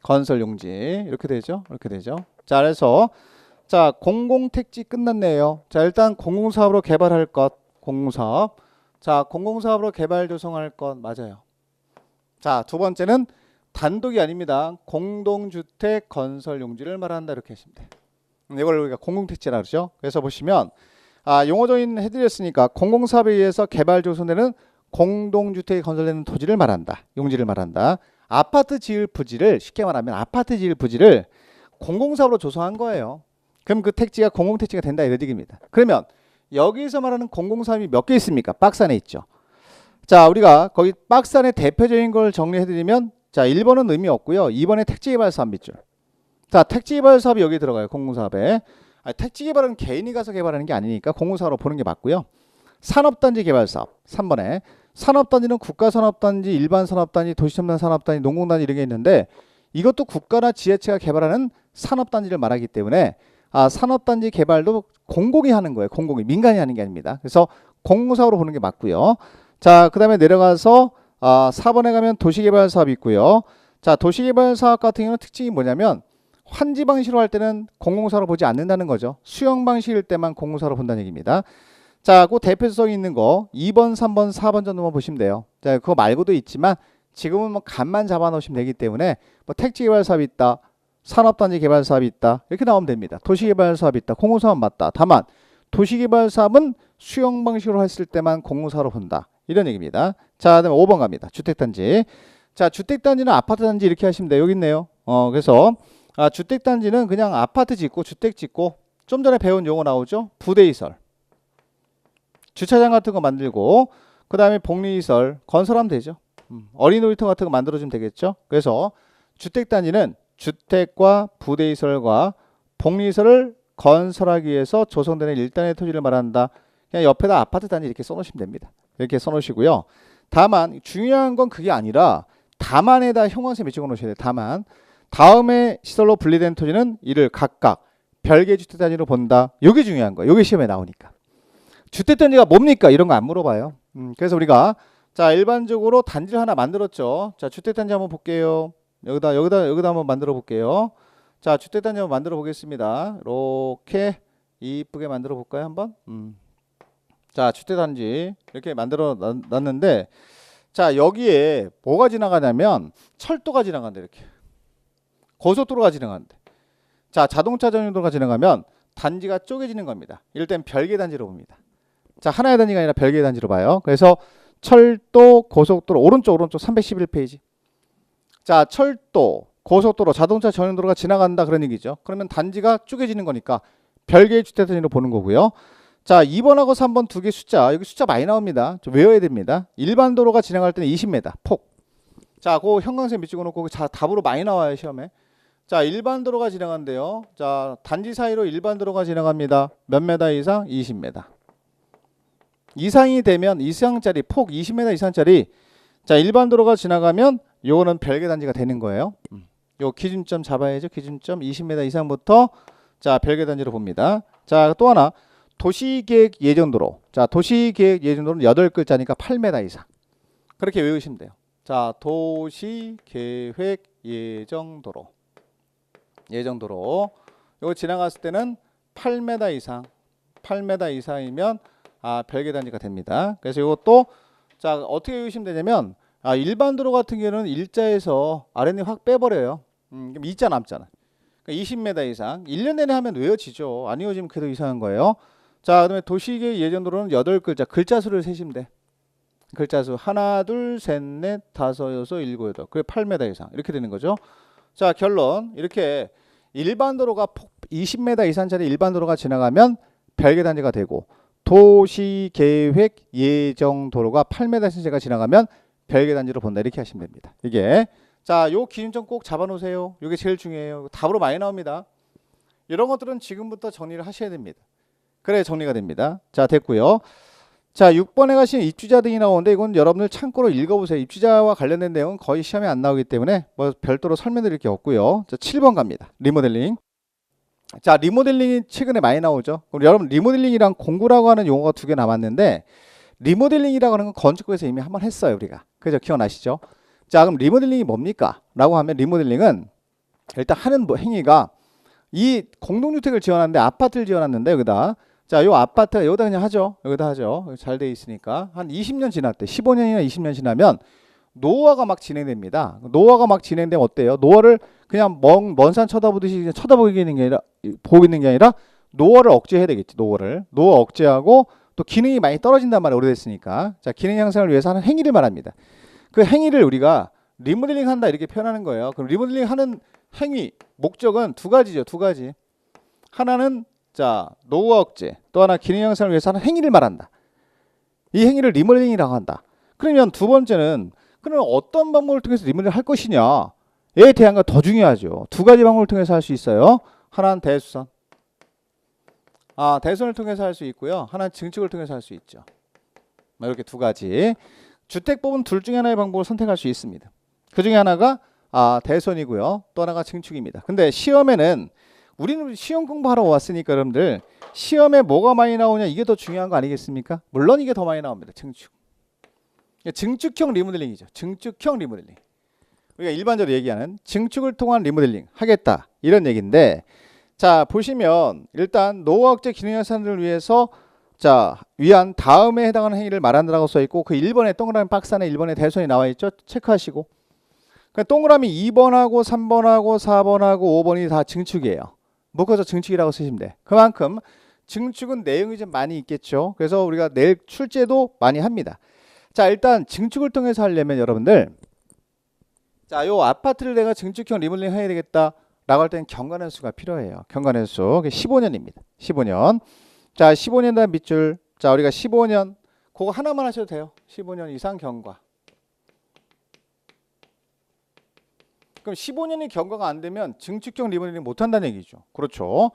건설용지 이렇게 되죠. 이렇게 되죠. 자, 그래서 자, 공공택지 끝났네요. 자, 일단 공공사업으로 개발할 것, 공공사업. 자, 공공사업으로 개발 조성할 것 맞아요. 자, 두 번째는 단독이 아닙니다. 공동주택 건설용지를 말한다 이렇게 하시면 돼요. 이걸 우리가 공공택지라 그러죠. 그래서 보시면 용어 정의는 해드렸으니까 공공사업에 의해서 개발 조성되는 공동주택이 건설되는 토지를 말한다. 용지를 말한다. 아파트 지을 부지를 쉽게 말하면 아파트 지을 부지를 공공사업으로 조성한 거예요. 그럼 그 택지가 공공택지가 된다 이런 얘기입니다. 그러면 여기서 말하는 공공사업이 몇 개 있습니까? 박스 안에 있죠. 자, 우리가 거기 박스 안에 대표적인 걸 정리해드리면 자, 1번은 의미 없고요. 2번에 택지개발사업 밑줄. 자, 택지개발사업이 여기 들어가요. 공공사업에. 택지개발은 개인이 가서 개발하는 게 아니니까 공공사업으로 보는 게 맞고요. 산업단지 개발사업 3번에 산업단지는 국가산업단지, 일반산업단지, 도시첨단 산업단지, 농공단지 이런 게 있는데 이것도 국가나 지자체가 개발하는 산업단지를 말하기 때문에 산업단지 개발도 공공이 하는 거예요. 공공이. 민간이 하는 게 아닙니다. 그래서 공공사업으로 보는 게 맞고요. 자, 그 다음에 내려가서 4번에 가면 도시개발사업이 있고요. 자, 도시개발사업 같은 경우는 특징이 뭐냐면 환지 방식으로 할 때는 공공사업으로 보지 않는다는 거죠. 수용 방식일 때만 공공사업으로 본다는 얘기입니다. 자, 그 대표성이 있는 거 2번, 3번, 4번 정도만 보시면 돼요. 자, 그거 말고도 있지만 지금은 뭐 간만 잡아 놓으시면 되기 때문에 뭐 택지개발사업이 있다, 산업단지 개발사업이 있다 이렇게 나오면 됩니다. 도시개발사업이 있다, 공공사업 맞다. 다만 도시개발사업은 수용 방식으로 했을 때만 공공사업으로 본다 이런 얘기입니다. 자, 그다음에 5번 갑니다. 주택단지. 자, 주택단지는 아파트단지 이렇게 하시면 돼요. 여기 있네요. 그래서 주택단지는 그냥 아파트 짓고 주택 짓고 좀 전에 배운 용어 나오죠? 부대이설. 주차장 같은 거 만들고 그 다음에 복리시설 건설하면 되죠. 어린이 놀이터 같은 거 만들어주면 되겠죠. 그래서 주택단지는 주택과 부대시설과 복리시설을 건설하기 위해서 조성되는 일단의 토지를 말한다. 그냥 옆에다 아파트 단지 이렇게 써놓으시면 됩니다. 이렇게 써놓으시고요. 다만 중요한 건 그게 아니라 다만에다 형광색에 찍어 놓으셔야 돼요. 다만 다음에 시설로 분리된 토지는 이를 각각 별개 주택단지로 본다. 이게 중요한 거예요. 이게 시험에 나오니까. 주택단지가 뭡니까? 이런 거 안 물어봐요. 그래서 우리가 자 일반적으로 단지를 하나 만들었죠. 자 주택단지 한번 볼게요. 여기다 한번 만들어 볼게요. 자 주택단지 한번 만들어 보겠습니다. 이렇게 이쁘게 만들어 볼까요 한번? 자 주택단지 이렇게 만들어 놨는데 자 여기에 뭐가 지나가냐면 철도가 지나간다. 이렇게 고속도로가 지나간다. 자 자동차 전용도로가 지나가면 단지가 쪼개지는 겁니다. 이럴 땐 별개 단지로 봅니다. 자 하나의 단지가 아니라 별개 단지로 봐요. 그래서 철도 고속도로 오른쪽 311페이지. 자 철도 고속도로 자동차 전용도로가 지나간다 그런 얘기죠. 그러면 단지가 쪼개지는 거니까 별개의 주택단지로 보는 거고요. 자 2번하고 3번 두 개 숫자 여기 숫자 많이 나옵니다. 좀 외워야 됩니다. 일반 도로가 지나갈 때는 20m 폭. 자 그 형광색 밑찍어 놓고 답으로 많이 나와요 시험에. 자 일반 도로가 지나간대요. 자 단지 사이로 일반 도로가 지나갑니다. 몇 메다 이상? 20m. 이상이 되면 이상짜리 폭 20m 이상짜리 자 일반 도로가 지나가면 요거는 별개 단지가 되는 거예요. 요 기준점 잡아야죠. 기준점 20m 이상부터 자 별개 단지로 봅니다. 자 또 하나 도시계획 예정도로. 자 도시계획 예정도로는 8글자니까 8m 이상. 그렇게 외우시면 돼요. 자 도시계획 예정도로. 예정도로. 요거 지나갔을 때는 8m 이상. 8m 이상이면 별개 단지가 됩니다. 그래서 이것도 자 어떻게 외우시면 되냐면 일반 도로 같은 경우는 일자에서 아랫니 확 빼버려요. 그럼 이자 남잖아. 그러니까 20m 이상 1년 내내 하면 외워지죠. 안 외워지면 그래도 이상한 거예요. 자 그다음에 도시계획 예정도로는 8글자 글자 수를 세시면 돼. 글자 수 하나 둘 셋 넷 다섯 여섯 일곱 여덟 그게 8m 이상 이렇게 되는 거죠. 자 결론 이렇게 일반 도로가 폭 20m 이상짜리 일반 도로가 지나가면 별개 단지가 되고 도시계획 예정도로가 8m 이상짜리가 지나가면 별개 단지로 본다. 이렇게 하시면 됩니다. 이게 자 요 기준점 꼭 잡아 놓으세요. 이게 제일 중요해요. 답으로 많이 나옵니다. 이런 것들은 지금부터 정리를 하셔야 됩니다. 그래 정리가 됩니다. 자 됐고요. 자 6번에 가시면 입주자 등이 나오는데 이건 여러분들 참고로 읽어보세요. 입주자와 관련된 내용은 거의 시험에 안 나오기 때문에 뭐 별도로 설명드릴 게 없고요. 자 7번 갑니다. 리모델링. 자 리모델링이 최근에 많이 나오죠. 그럼 여러분 리모델링이랑 공구라고 하는 용어가 두 개 남았는데 리모델링이라고 하는 건 건축국에서 이미 한번 했어요 우리가. 그죠? 기억나시죠? 자 그럼 리모델링이 뭡니까? 라고 하면 리모델링은 일단 하는 행위가 이 공동주택을 지어놨는데 아파트를 지어놨는데 여기다 자 요 아파트가 여기다 그냥 하죠. 여기다 하죠. 잘 돼 있으니까 한 20년 지났대. 15년이나 20년 지나면 노후화가 막 진행됩니다. 노후화가 막 진행되면 어때요? 노후화를 그냥 먼 산 쳐다보듯이 그냥 쳐다보는 게 아니라 보고 있는 게 아니라 노후화를 억제해야 되겠지. 노후화 억제하고 또 기능이 많이 떨어진단 말이에요. 오래됐으니까. 자 기능 향상을 위해서 하는 행위를 말합니다. 그 행위를 우리가 리모델링 한다 이렇게 표현하는 거예요. 그럼 리모델링 하는 행위 목적은 두 가지죠. 두 가지. 하나는 자 노후화 억제 또 하나 기능 향상을 위해서 하는 행위를 말한다. 이 행위를 리모델링이라고 한다. 그러면 두 번째는 그러면 어떤 방법을 통해서 리모델링을 할 것이냐에 대한 건 더 중요하죠. 두 가지 방법을 통해서 할 수 있어요. 하나는 대수선. 대선을 통해서 할 수 있고요. 하나는 증축을 통해서 할 수 있죠. 이렇게 두 가지. 주택법은 둘 중에 하나의 방법을 선택할 수 있습니다. 그 중에 하나가 대선이고요. 또 하나가 증축입니다. 근데 시험에는 우리는 시험 공부하러 왔으니까 여러분들 시험에 뭐가 많이 나오냐 이게 더 중요한 거 아니겠습니까? 물론 이게 더 많이 나옵니다. 증축. 증축형 리모델링이죠. 증축형 리모델링. 우리가 일반적으로 얘기하는 증축을 통한 리모델링 하겠다 이런 얘기인데 자 보시면 일단 노후화 억제 기능 향상을 위해서 자 위한 다음에 해당하는 행위를 말한다라고 써 있고 그 1번에 동그라미 박스 안에 1번에 대선이 나와 있죠. 체크하시고 그 동그라미 2번하고 3번하고 4번하고 5번이 다 증축이에요. 묶어서 증축이라고 쓰시면 돼. 그만큼 증축은 내용이 좀 많이 있겠죠. 그래서 우리가 내일 출제도 많이 합니다. 자 일단 증축을 통해서 하려면 여러분들 자 요 아파트를 내가 증축형 리모델링 해야 되겠다 할 때는 경과년수가 필요해요. 경과년수 15년입니다. 15년. 자, 15년 다음 밑줄. 자, 우리가 15년 그거 하나만 하셔도 돼요. 15년 이상 경과. 그럼 15년이 경과가 안 되면 증축형 리모델링 못 한다는 얘기죠. 그렇죠.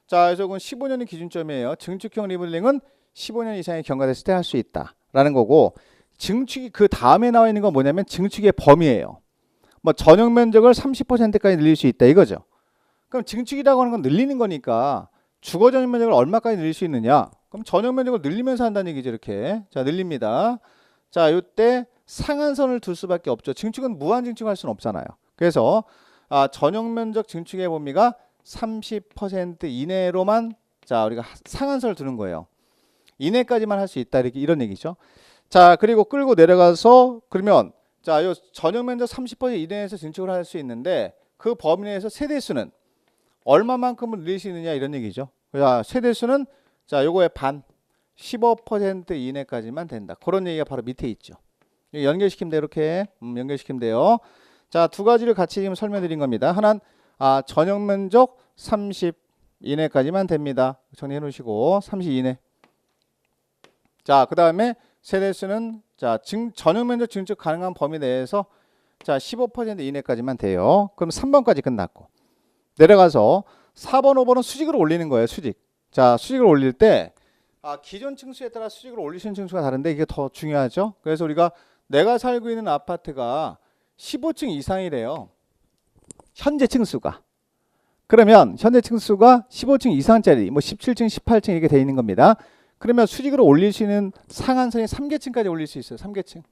자, 그래서 그건 15년이 기준점이에요. 증축형 리모델링은 15년 이상의 경과됐을 때 할 수 있다라는 거고, 증축이 그 다음에 나와 있는 건 뭐냐면 증축의 범위예요. 뭐 전용 면적을 30%까지 늘릴 수 있다 이거죠. 그럼 증축이라고 하는 건 늘리는 거니까 주거 전용 면적을 얼마까지 늘릴 수 있느냐? 그럼 전용 면적을 늘리면서 한다는 얘기죠. 이렇게. 자, 늘립니다. 자, 요때 상한선을 둘 수밖에 없죠. 증축은 무한 증축할 수는 없잖아요. 그래서 전용 면적 증축의 범위가 30% 이내로만 자, 우리가 상한선을 두는 거예요. 이내까지만 할 수 있다 이런 얘기죠. 자, 그리고 끌고 내려가서 그러면 자, 요 전용 면적 30% 이내에서 증축을 할 수 있는데 그 범위 내에서 세대수는 얼마만큼을 늘릴 수 있느냐 이런 얘기죠. 자, 세대수는 자, 요거의 반 15% 이내까지만 된다. 그런 얘기가 바로 밑에 있죠. 연결시키면 돼요. 이렇게 연결시키면 돼요. 자, 두 가지를 같이 지금 설명드린 겁니다. 하나는 전용 면적 30 이내까지만 됩니다. 정리해 놓으시고 30 이내. 자, 그 다음에 세대수는 자, 전용 면적 증축 가능한 범위 내에서 자, 15% 이내까지만 돼요. 그럼 3번까지 끝났고 내려가서 4번, 5번은 수직을 올리는 거예요. 수직. 자, 수직을 올릴 때 기존 층수에 따라 수직을 올리시는 층수가 다른데 이게 더 중요하죠. 그래서 우리가 내가 살고 있는 아파트가 15층 이상이래요. 현재 층수가. 그러면 현재 층수가 15층 이상짜리 뭐 17층, 18층 이렇게 돼 있는 겁니다. 그러면 수직으로 올릴 수 있는 상한선이 3계층까지 올릴 수 있어요. 3계층.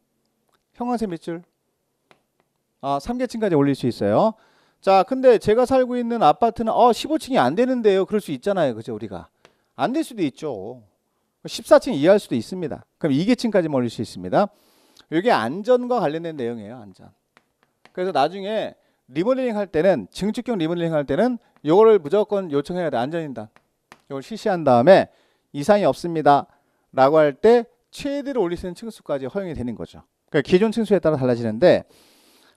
형광색 밑줄. 3계층까지 올릴 수 있어요. 자, 근데 제가 살고 있는 아파트는 15층이 안 되는데요. 그럴 수 있잖아요. 그죠? 우리가. 안 될 수도 있죠. 14층 이하할 수도 있습니다. 그럼 2계층까지 올릴 수 있습니다. 이게 안전과 관련된 내용이에요. 안전. 그래서 나중에 리모델링 할 때는 증축형 리모델링 할 때는 이거를 무조건 요청해야 돼. 안전인단. 이걸 실시한 다음에 이상이 없습니다 라고 할 때 최대로 올릴 수 있는 층수까지 허용이 되는 거죠. 그러니까 기존 층수에 따라 달라지는데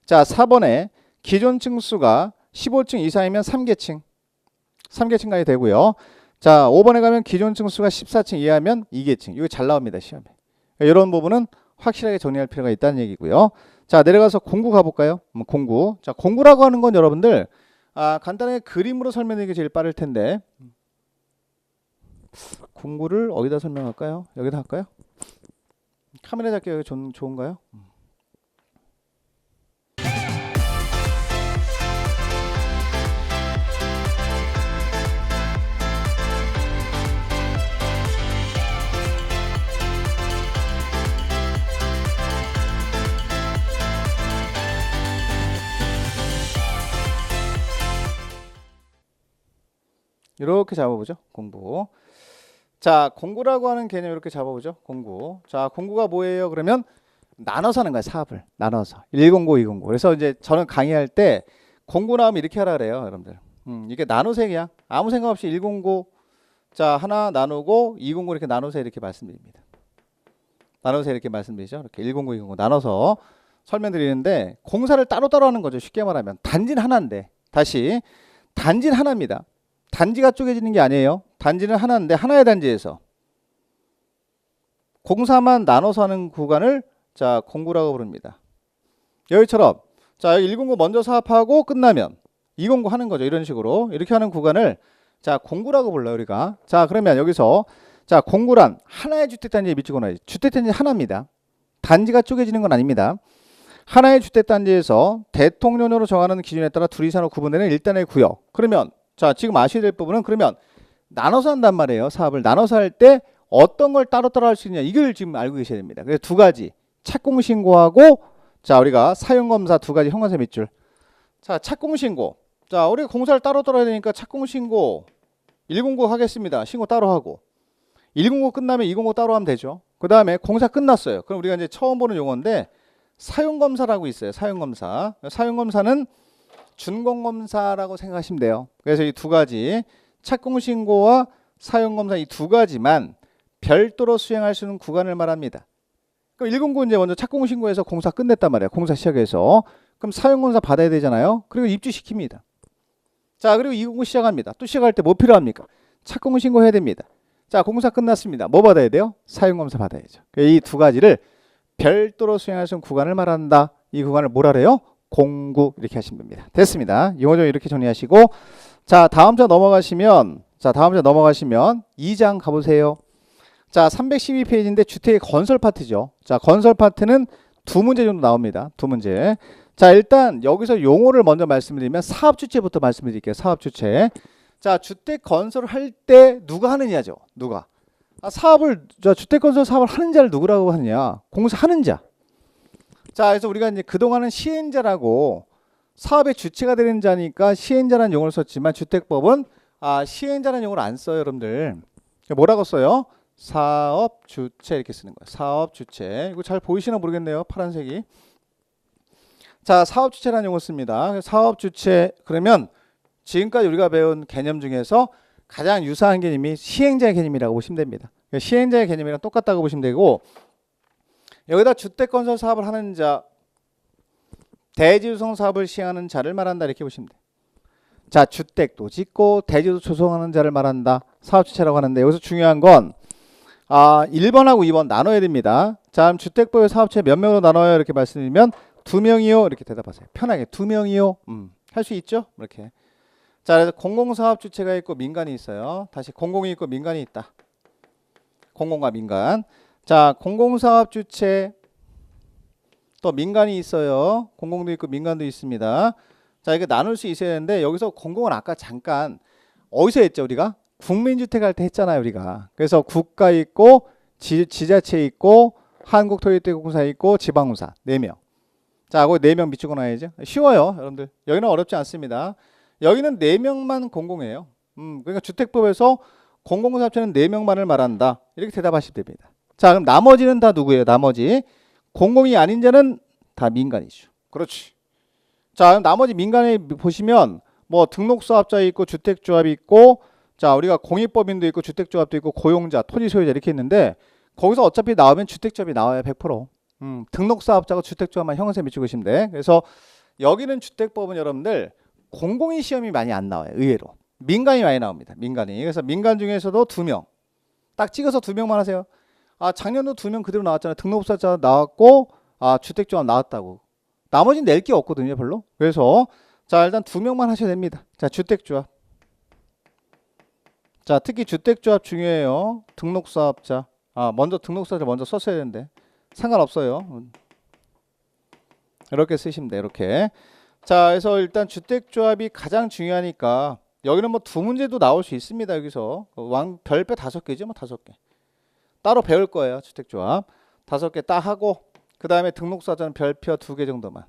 자, 4번에 기존 층수가 15층 이상이면 3계층까지 되고요. 자, 5번에 가면 기존 층수가 14층 이하면 2계층. 이거 잘 나옵니다. 시험에. 그러니까 이런 부분은 확실하게 정리할 필요가 있다는 얘기고요. 자, 내려가서 공구 가볼까요? 공구. 자, 공구라고 하는 건 여러분들 간단하게 그림으로 설명드리는 게 제일 빠를 텐데 공구를 어디다 설명할까요? 여기다 할까요? 카메라 잡기 여기 좋은가요? 이렇게 잡아보죠. 공구. 자, 공구라고 하는 개념 이렇게 잡아보죠. 공구. 자, 공구가 뭐예요? 그러면 나눠서 하는 거야. 사업을 나눠서 109, 209. 그래서 이제 저는 강의할 때 공구 나오면 이렇게 하라 그래요, 여러분들. 이게 나누세요. 그냥 아무 생각 없이 109 자, 하나 나누고 209 이렇게 나누세요. 이렇게 말씀드립니다. 나누세요. 이렇게 말씀드리죠. 이렇게 109, 209 나눠서 설명드리는데 공사를 따로따로 하는 거죠. 쉽게 말하면 단지는 하나인데 다시 단지는 하나입니다. 단지가 쪼개지는 게 아니에요. 단지는 하나인데 하나의 단지에서 공사만 나눠서 하는 구간을 자, 공구라고 부릅니다. 여기처럼 자, 여기 109 먼저 사업하고 끝나면 209 하는 거죠. 이런 식으로 이렇게 하는 구간을 자, 공구라고 불러요, 우리가. 자, 그러면 여기서 자, 공구란 하나의 주택단지에 미치고 나요. 주택단지 하나입니다. 단지가 쪼개지는 건 아닙니다. 하나의 주택단지에서 대통령으로 정하는 기준에 따라 둘 이상으로 구분되는 일단의 구역. 그러면 자, 지금 아셔야 될 부분은 그러면 나눠서 한단 말이에요. 사업을 나눠서 할 때 어떤 걸 따로따로 할 수 있냐 이걸 지금 알고 계셔야 됩니다. 그래서 두 가지 착공신고하고 자, 우리가 사용검사 두 가지 형광색 밑줄. 자, 착공신고. 자, 우리 공사를 따로따로 해야 되니까 착공신고 109 하겠습니다. 신고 따로 하고 109 끝나면 209 따로 하면 되죠. 그 다음에 공사 끝났어요. 그럼 우리가 이제 처음 보는 용어인데 사용검사라고 있어요. 사용검사. 사용검사는 준공검사라고 생각하시면 돼요. 그래서 이 두 가지 착공신고와 사용검사 이 두 가지만 별도로 수행할 수 있는 구간을 말합니다. 그럼 109 이제 먼저 착공신고해서 공사 끝냈단 말이에요. 공사 시작해서. 그럼 사용검사 받아야 되잖아요. 그리고 입주시킵니다. 자, 그리고 이 공고 시작합니다. 또 시작할 때 뭐 필요합니까? 착공 신고해야 됩니다. 자, 공사 끝났습니다. 뭐 받아야 돼요? 사용검사 받아야죠. 이 두 가지를 별도로 수행할 수 있는 구간을 말한다. 이 구간을 뭐라 그래요? 공구 이렇게 하시면 됩니다. 됐습니다. 용어 좀 이렇게 정리하시고 자, 다음 장 넘어가시면 2장 가보세요. 자, 312페이지인데 주택의 건설 파트죠. 자, 건설 파트는 두 문제 정도 나옵니다. 두 문제. 자, 일단 여기서 용어를 먼저 말씀드리면 사업주체부터 말씀드릴게요. 사업주체. 자, 주택 건설을 할 때 누가 하느냐죠. 누가. 주택 건설 사업을 하는 자를 누구라고 하느냐. 공사하는 자. 자, 그래서 우리가 이제 그동안은 시행자라고 사업의 주체가 되는 자니까 시행자라는 용어를 썼지만 주택법은 시행자라는 용어를 안 써요, 여러분들. 뭐라고 써요? 사업 주체 이렇게 쓰는 거예요. 사업 주체. 이거 잘 보이시나 모르겠네요. 파란색이. 자, 사업 주체라는 용어 씁니다. 사업 주체 그러면 지금까지 우리가 배운 개념 중에서 가장 유사한 개념이 시행자의 개념이라고 보시면 됩니다. 시행자의 개념이랑 똑같다고 보시면 되고 여기다 주택 건설 사업을 하는 자, 대지 조성 사업을 시행하는 자를 말한다 이렇게 보시면 돼요. 자, 주택도 짓고 대지도 조성하는 자를 말한다. 사업 주체라고 하는데 여기서 중요한 건 1번하고 2번 나눠야 됩니다. 자, 그럼 주택법의 사업체 몇 명으로 나눠요? 이렇게 말씀드리면 2명이요. 이렇게 대답하세요. 편하게 2명이요. 할 수 있죠? 이렇게. 자, 그래서 공공사업 주체가 있고 민간이 있어요. 다시 공공이 있고 민간이 있다. 공공과 민간. 자, 공공사업 주체 또 민간이 있어요. 공공도 있고 민간도 있습니다. 자, 이거 나눌 수 있어야 되는데 여기서 공공은 아까 잠깐 어디서 했죠? 우리가 국민주택 할 때 했잖아요. 우리가. 그래서 국가 있고 지자체 있고 한국토지대공사 있고 지방공사 4명. 자, 거기 4명 밑주고 나야죠. 쉬워요, 여러분들. 여기는 어렵지 않습니다. 여기는 4명만 공공이에요. 그러니까 주택법에서 공공사업체는 4명만을 말한다. 이렇게 대답하시면 됩니다. 자, 그럼 나머지는 다 누구예요? 나머지 공공이 아닌 자는 다 민간이죠. 그렇지. 자, 그럼 나머지 민간에 보시면 뭐 등록사업자 있고 주택조합이 있고 자, 우리가 공익법인도 있고 주택조합도 있고 고용자, 토지소유자 이렇게 있는데 거기서 어차피 나오면 주택조합이 나와요. 100%. 등록사업자가 주택조합만 형세 미치고 계시면 돼. 그래서 여기는 주택법은 여러분들 공공인 시험이 많이 안 나와요. 의외로. 민간이 많이 나옵니다. 민간이. 그래서 민간 중에서도 2명. 딱 찍어서 2명만 하세요. 작년도 2명 그대로 나왔잖아요. 등록사업자 나왔고 주택조합 나왔다고. 나머지는 낼 게 없거든요. 별로. 그래서 자, 일단 2명만 하셔야 됩니다. 자, 주택조합. 자, 특히 주택조합 중요해요. 등록사업자. 먼저 등록사업자 먼저 썼어야 되는데 상관없어요. 이렇게 쓰시면 돼요. 이렇게. 자, 그래서 일단 주택조합이 가장 중요하니까 여기는 뭐 2문제도 나올 수 있습니다. 여기서 별표 5개죠. 뭐 5개. 따로 배울 거예요. 주택조합 5개 딱 하고 그 다음에 등록사업자는 별표 2개 정도만.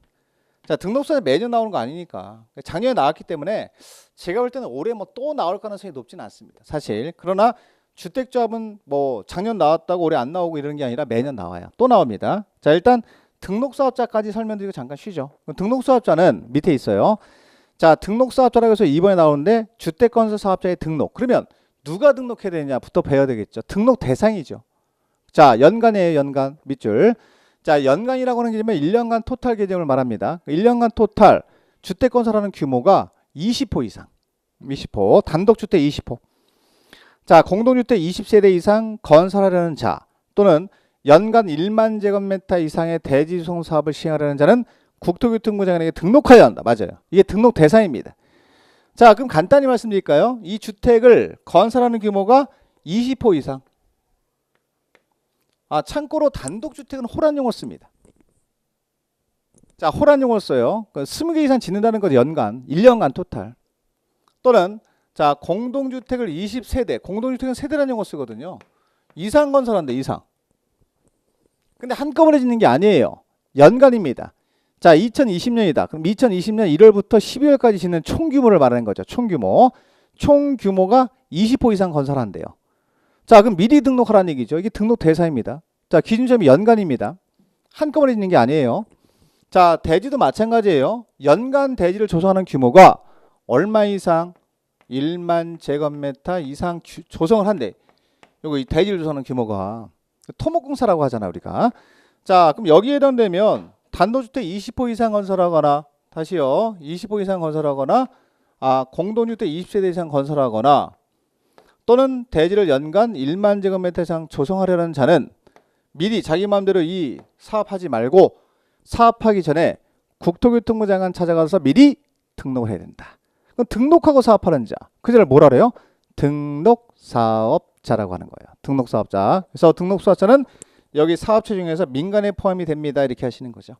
자, 등록사업자 매년 나오는 거 아니니까 작년에 나왔기 때문에 제가 볼 때는 올해 뭐 또 나올 가능성이 높지는 않습니다. 사실. 그러나 주택조합은 뭐 작년 나왔다고 올해 안 나오고 이런 게 아니라 매년 나와요. 또 나옵니다. 자, 일단 등록사업자까지 설명드리고 잠깐 쉬죠. 등록사업자는 밑에 있어요. 자, 등록사업자라고 해서 이번에 나오는데 주택건설사업자의 등록. 그러면 누가 등록해야 되냐부터 배워야 되겠죠. 등록 대상이죠. 자, 연간이에요. 연간 밑줄. 자, 연간이라고 하는 개념은 1년간 토탈 개념을 말합니다. 1년간 토탈 주택건설하는 규모가 20호 이상. 20호. 단독주택 20호. 자, 공동주택 20세대 이상 건설하려는 자 또는 연간 1만 제곱미터 이상의 대지조성 사업을 시행하려는 자는 국토교통부 장관에게 등록하여야 한다. 맞아요. 이게 등록 대상입니다. 자, 그럼 간단히 말씀드릴까요? 이 주택을 건설하는 규모가 20호 이상. 참고로 단독주택은 호란용어 씁니다. 자, 호란용어 써요. 20개 이상 짓는다는 건 연간, 1년간 토탈. 또는 자, 공동주택을 20세대, 공동주택은 세대라는 용어 쓰거든요. 이상 건설한다, 이상. 근데 한꺼번에 짓는 게 아니에요. 연간입니다. 자, 2020년이다. 그럼 2020년 1월부터 12월까지 짓는 총규모를 말하는 거죠. 총규모. 총규모가 20호 이상 건설한대요. 자, 그럼 미리 등록하라는 얘기죠. 이게 등록 대상입니다. 자, 기준점이 연간입니다. 한꺼번에 짓는 게 아니에요. 자, 대지도 마찬가지예요. 연간 대지를 조성하는 규모가 얼마 이상 1만 제곱미터 이상 조성을 한대. 요거 이 대지를 조성하는 규모가 토목공사라고 하잖아, 우리가. 자, 그럼 여기에 해당되면 단독주택 20호 이상 건설하거나 다시요. 20호 이상 건설하거나 공동주택 20세대 이상 건설하거나 또는 대지를 연간 1만 제곱미터 이상 조성하려는 자는 미리 자기 마음대로 이 사업하지 말고 사업하기 전에 국토교통부 장관 찾아가서 미리 등록을 해야 된다. 그럼 등록하고 사업하는 자, 그 자를 뭐라 그래요? 등록사업자라고 하는 거예요. 등록사업자. 그래서 등록사업자는 여기 사업체 중에서 민간에 포함이 됩니다. 이렇게 하시는 거죠.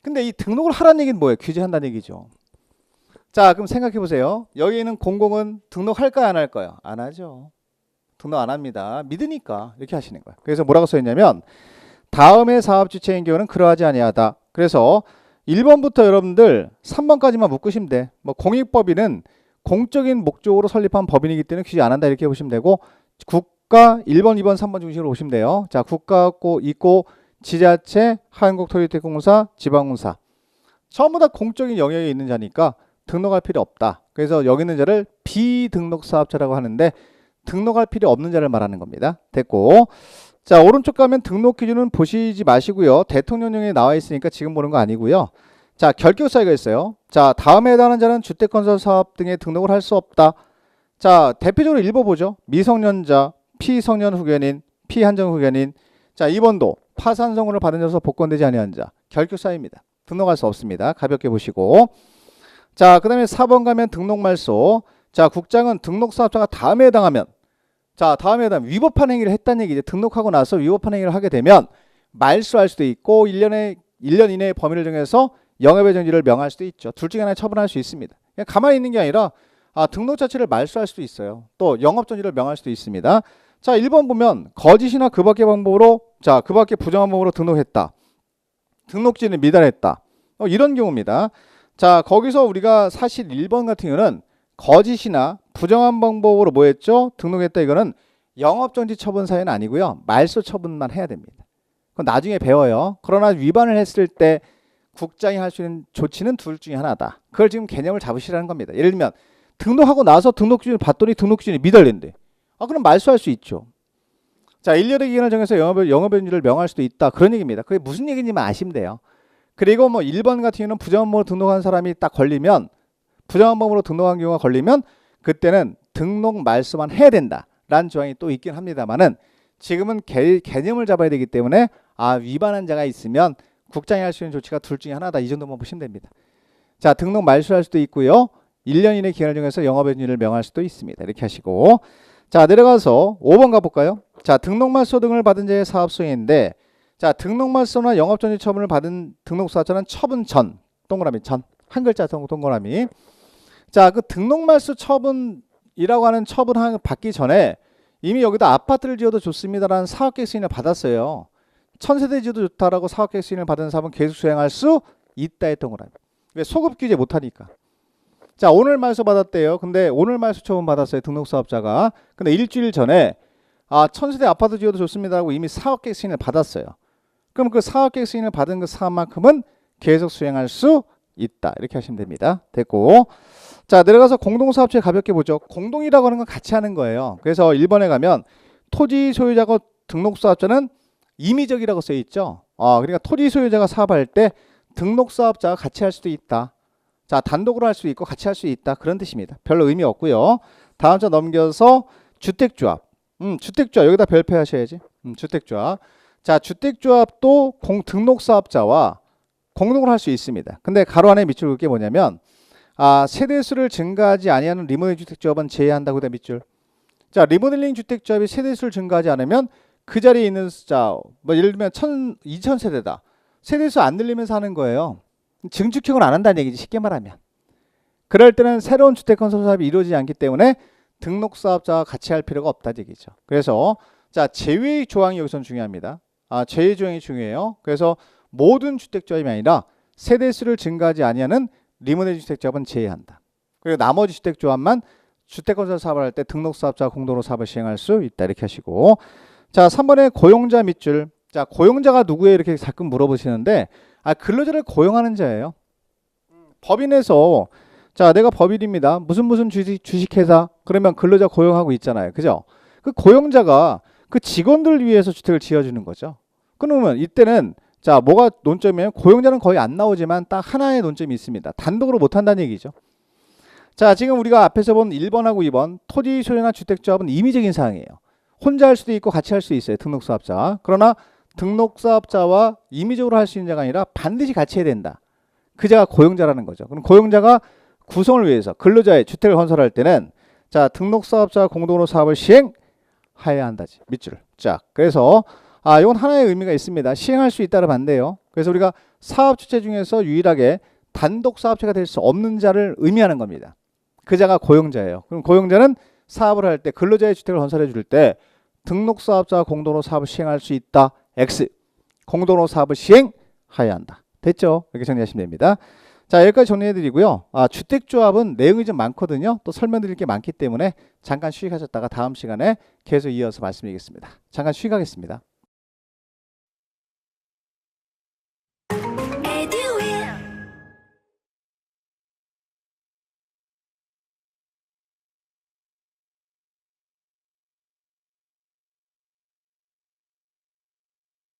근데 이 등록을 하라는 얘기는 뭐예요? 규제한다는 얘기죠. 자, 그럼 생각해 보세요. 여기 있는 공공은 등록할까요? 안 할까요? 안 하죠. 등록 안 합니다. 믿으니까 이렇게 하시는 거예요. 그래서 뭐라고 써있냐면 다음의 사업 주체인 경우는 그러하지 아니하다. 그래서 1번부터 여러분들 3번까지만 묶으시면 돼. 뭐 공익법인은 공적인 목적으로 설립한 법인이기 때문에 규제 안 한다 이렇게 보시면 되고 국가 1번, 2번, 3번 중심으로 보시면 돼요. 자, 국가 있고 지자체, 한국토지대공사, 지방공사 전부 다 공적인 영역에 있는 자니까 등록할 필요 없다. 그래서 여기 있는 자를 비등록사업자라고 하는데 등록할 필요 없는 자를 말하는 겁니다. 됐고, 자 오른쪽 가면 등록 기준은 보시지 마시고요. 대통령령에 나와 있으니까 지금 보는 거 아니고요. 자 결격 사유가 있어요. 자 다음에 해당하는 자는 주택건설 사업 등에 등록을 할 수 없다. 자 대표적으로 읽어보죠. 미성년자, 피성년 후견인, 피한정 후견인. 자 2번도 파산 선고를 받은 자로서 복권되지 아니한 자 결격 사유입니다. 등록할 수 없습니다. 가볍게 보시고. 자 그 다음에 4번 가면 등록 말소. 자 국장은 등록사업자가 다음에 해당하면 다음에 위법한 행위를 했다는 얘기죠. 등록하고 나서 위법한 행위를 하게 되면 말소할 수도 있고 1년 이내의 범위를 정해서 영업의 정지를 명할 수도 있죠. 둘 중에 하나 처분할 수 있습니다. 그냥 가만히 있는 게 아니라 등록 자체를 말소할 수도 있어요. 또 영업 정지를 명할 수도 있습니다. 자 1번 보면 거짓이나 그 밖의 방법으로 그 밖의 부정한 방법으로 등록했다. 등록지는 미달했다. 이런 경우입니다. 자 거기서 우리가 사실 1번 같은 경우는 거짓이나 부정한 방법으로 뭐 했죠? 등록했다. 이거는 영업정지 처분 사유는 아니고요. 말소 처분만 해야 됩니다. 그건 나중에 배워요. 그러나 위반을 했을 때 국장이 할 수 있는 조치는 둘 중에 하나다. 그걸 지금 개념을 잡으시라는 겁니다. 예를 들면 등록하고 나서 등록기준을 봤더니 등록기준이 미달된대. 그럼 말소할 수 있죠. 자 1년의 기간을 정해서 영업정지를 명할 수도 있다. 그런 얘기입니다. 그게 무슨 얘기인지만 아시면 돼요. 그리고 뭐 1번 같은 경우는 부정한 방법으로 등록한 사람이 딱 걸리면 부정한 방법으로 등록한 경우가 걸리면 그때는 등록 말소만 해야 된다라는 조항이 또 있긴 합니다만은 지금은 개념을 잡아야 되기 때문에 위반한 자가 있으면 국장이 할 수 있는 조치가 둘 중에 하나다. 이 정도만 보시면 됩니다. 자 등록 말소할 수도 있고요. 1년 이내 기간을 정해서 영업정지를 명할 수도 있습니다. 이렇게 하시고 자 내려가서 5번 가볼까요? 자 등록 말소 등을 받은 자의 사업 수행인데 자 등록 말소나 영업정지 처분을 받은 등록사업자는 처분 전 동그라미 전 한 글자 동그라미. 자, 그 등록말소 처분이라고 하는 처분 받기 전에 이미 여기다 아파트를 지어도 좋습니다라는 사업계획 승인을 받았어요. 1000세대 지어도 좋다라고 사업계획 승인을 받은 사업은 계속 수행할 수 있다 했던 거라요. 왜? 소급 규제 못하니까. 자, 오늘 말소 받았대요. 근데 오늘 말소 처분 받았어요. 등록사업자가. 근데 일주일 전에 1000세대 아파트 지어도 좋습니다라고 이미 사업계획 승인을 받았어요. 그럼 그 사업계획 승인을 받은 그 사업만큼은 계속 수행할 수 있다. 이렇게 하시면 됩니다. 됐고. 자 내려가서 공동사업체 가볍게 보죠. 공동이라고 하는 건 같이 하는 거예요. 그래서 1번에 가면 토지 소유자고 등록사업자는 임의적이라고 써 있죠. 그러니까 토지 소유자가 사업할 때 등록사업자가 같이 할 수도 있다. 자 단독으로 할 수 있고 같이 할 수 있다. 그런 뜻입니다. 별로 의미 없고요. 다음 자 넘겨서 주택조합. 주택조합 여기다 별표하셔야지. 주택조합. 자 주택조합도 등록사업자와 공동으로 할 수 있습니다. 근데 가로 안에 밑줄 그게 뭐냐면 세대수를 증가하지 아니하는 리모델링 주택조합은 제외한다고 돼 밑줄. 자 리모델링 주택조합이 세대수를 증가하지 않으면 그 자리에 있는 뭐 예를 들면 2000세대다. 세대수 안 늘리면서 하는 거예요. 증축형을 안 한다는 얘기지 쉽게 말하면. 그럴 때는 새로운 주택건설 사업이 이루어지지 않기 때문에 등록사업자와 같이 할 필요가 없다는 얘기죠. 그래서 자 제외 조항이 여기서는 중요합니다. 제외 조항이 중요해요. 그래서 모든 주택조합이 아니라 세대수를 증가하지 아니하는 리모델링 주택조합은 제외한다. 그리고 나머지 주택조합만 주택건설 사업을 할 때 등록사업자와 공동으로 사업을 시행할 수 있다. 이렇게 하시고 자 3번에 고용자 밑줄. 자 고용자가 누구예요? 이렇게 가끔 물어보시는데 근로자를 고용하는 자예요. 법인에서 자 내가 법인입니다. 무슨 주식회사 그러면 근로자 고용하고 있잖아요. 그죠? 그 고용자가 그 직원들 위해서 주택을 지어주는 거죠. 그러면 이때는 자 뭐가 논점이면 고용자는 거의 안 나오지만 딱 하나의 논점이 있습니다. 단독으로 못한다는 얘기죠. 자, 지금 우리가 앞에서 본 1번하고 2번 토지 소유나 주택조합은 임의적인 사항이에요. 혼자 할 수도 있고 같이 할 수 있어요. 등록사업자. 그러나 등록사업자와 임의적으로 할 수 있는 자가 아니라 반드시 같이 해야 된다. 그 자가 고용자라는 거죠. 그럼 고용자가 구성을 위해서 근로자의 주택을 건설할 때는 자, 등록사업자가 공동으로 사업을 시행하여야 한다지. 밑줄. 자, 그래서 이건 하나의 의미가 있습니다. 시행할 수 있다를 반대요. 그래서 우리가 사업 주체 중에서 유일하게 단독 사업체가 될 수 없는 자를 의미하는 겁니다. 그 자가 고용자예요. 그럼 고용자는 사업을 할 때 근로자의 주택을 건설해 줄 때 등록사업자가 공동으로 사업을 시행할 수 있다. X. 공동으로 사업을 시행하여야 한다. 됐죠? 이렇게 정리하시면 됩니다. 자, 여기까지 정리해 드리고요. 주택조합은 내용이 좀 많거든요. 또 설명드릴 게 많기 때문에 잠깐 휴식하셨다가 다음 시간에 계속 이어서 말씀드리겠습니다. 잠깐 휴식하겠습니다.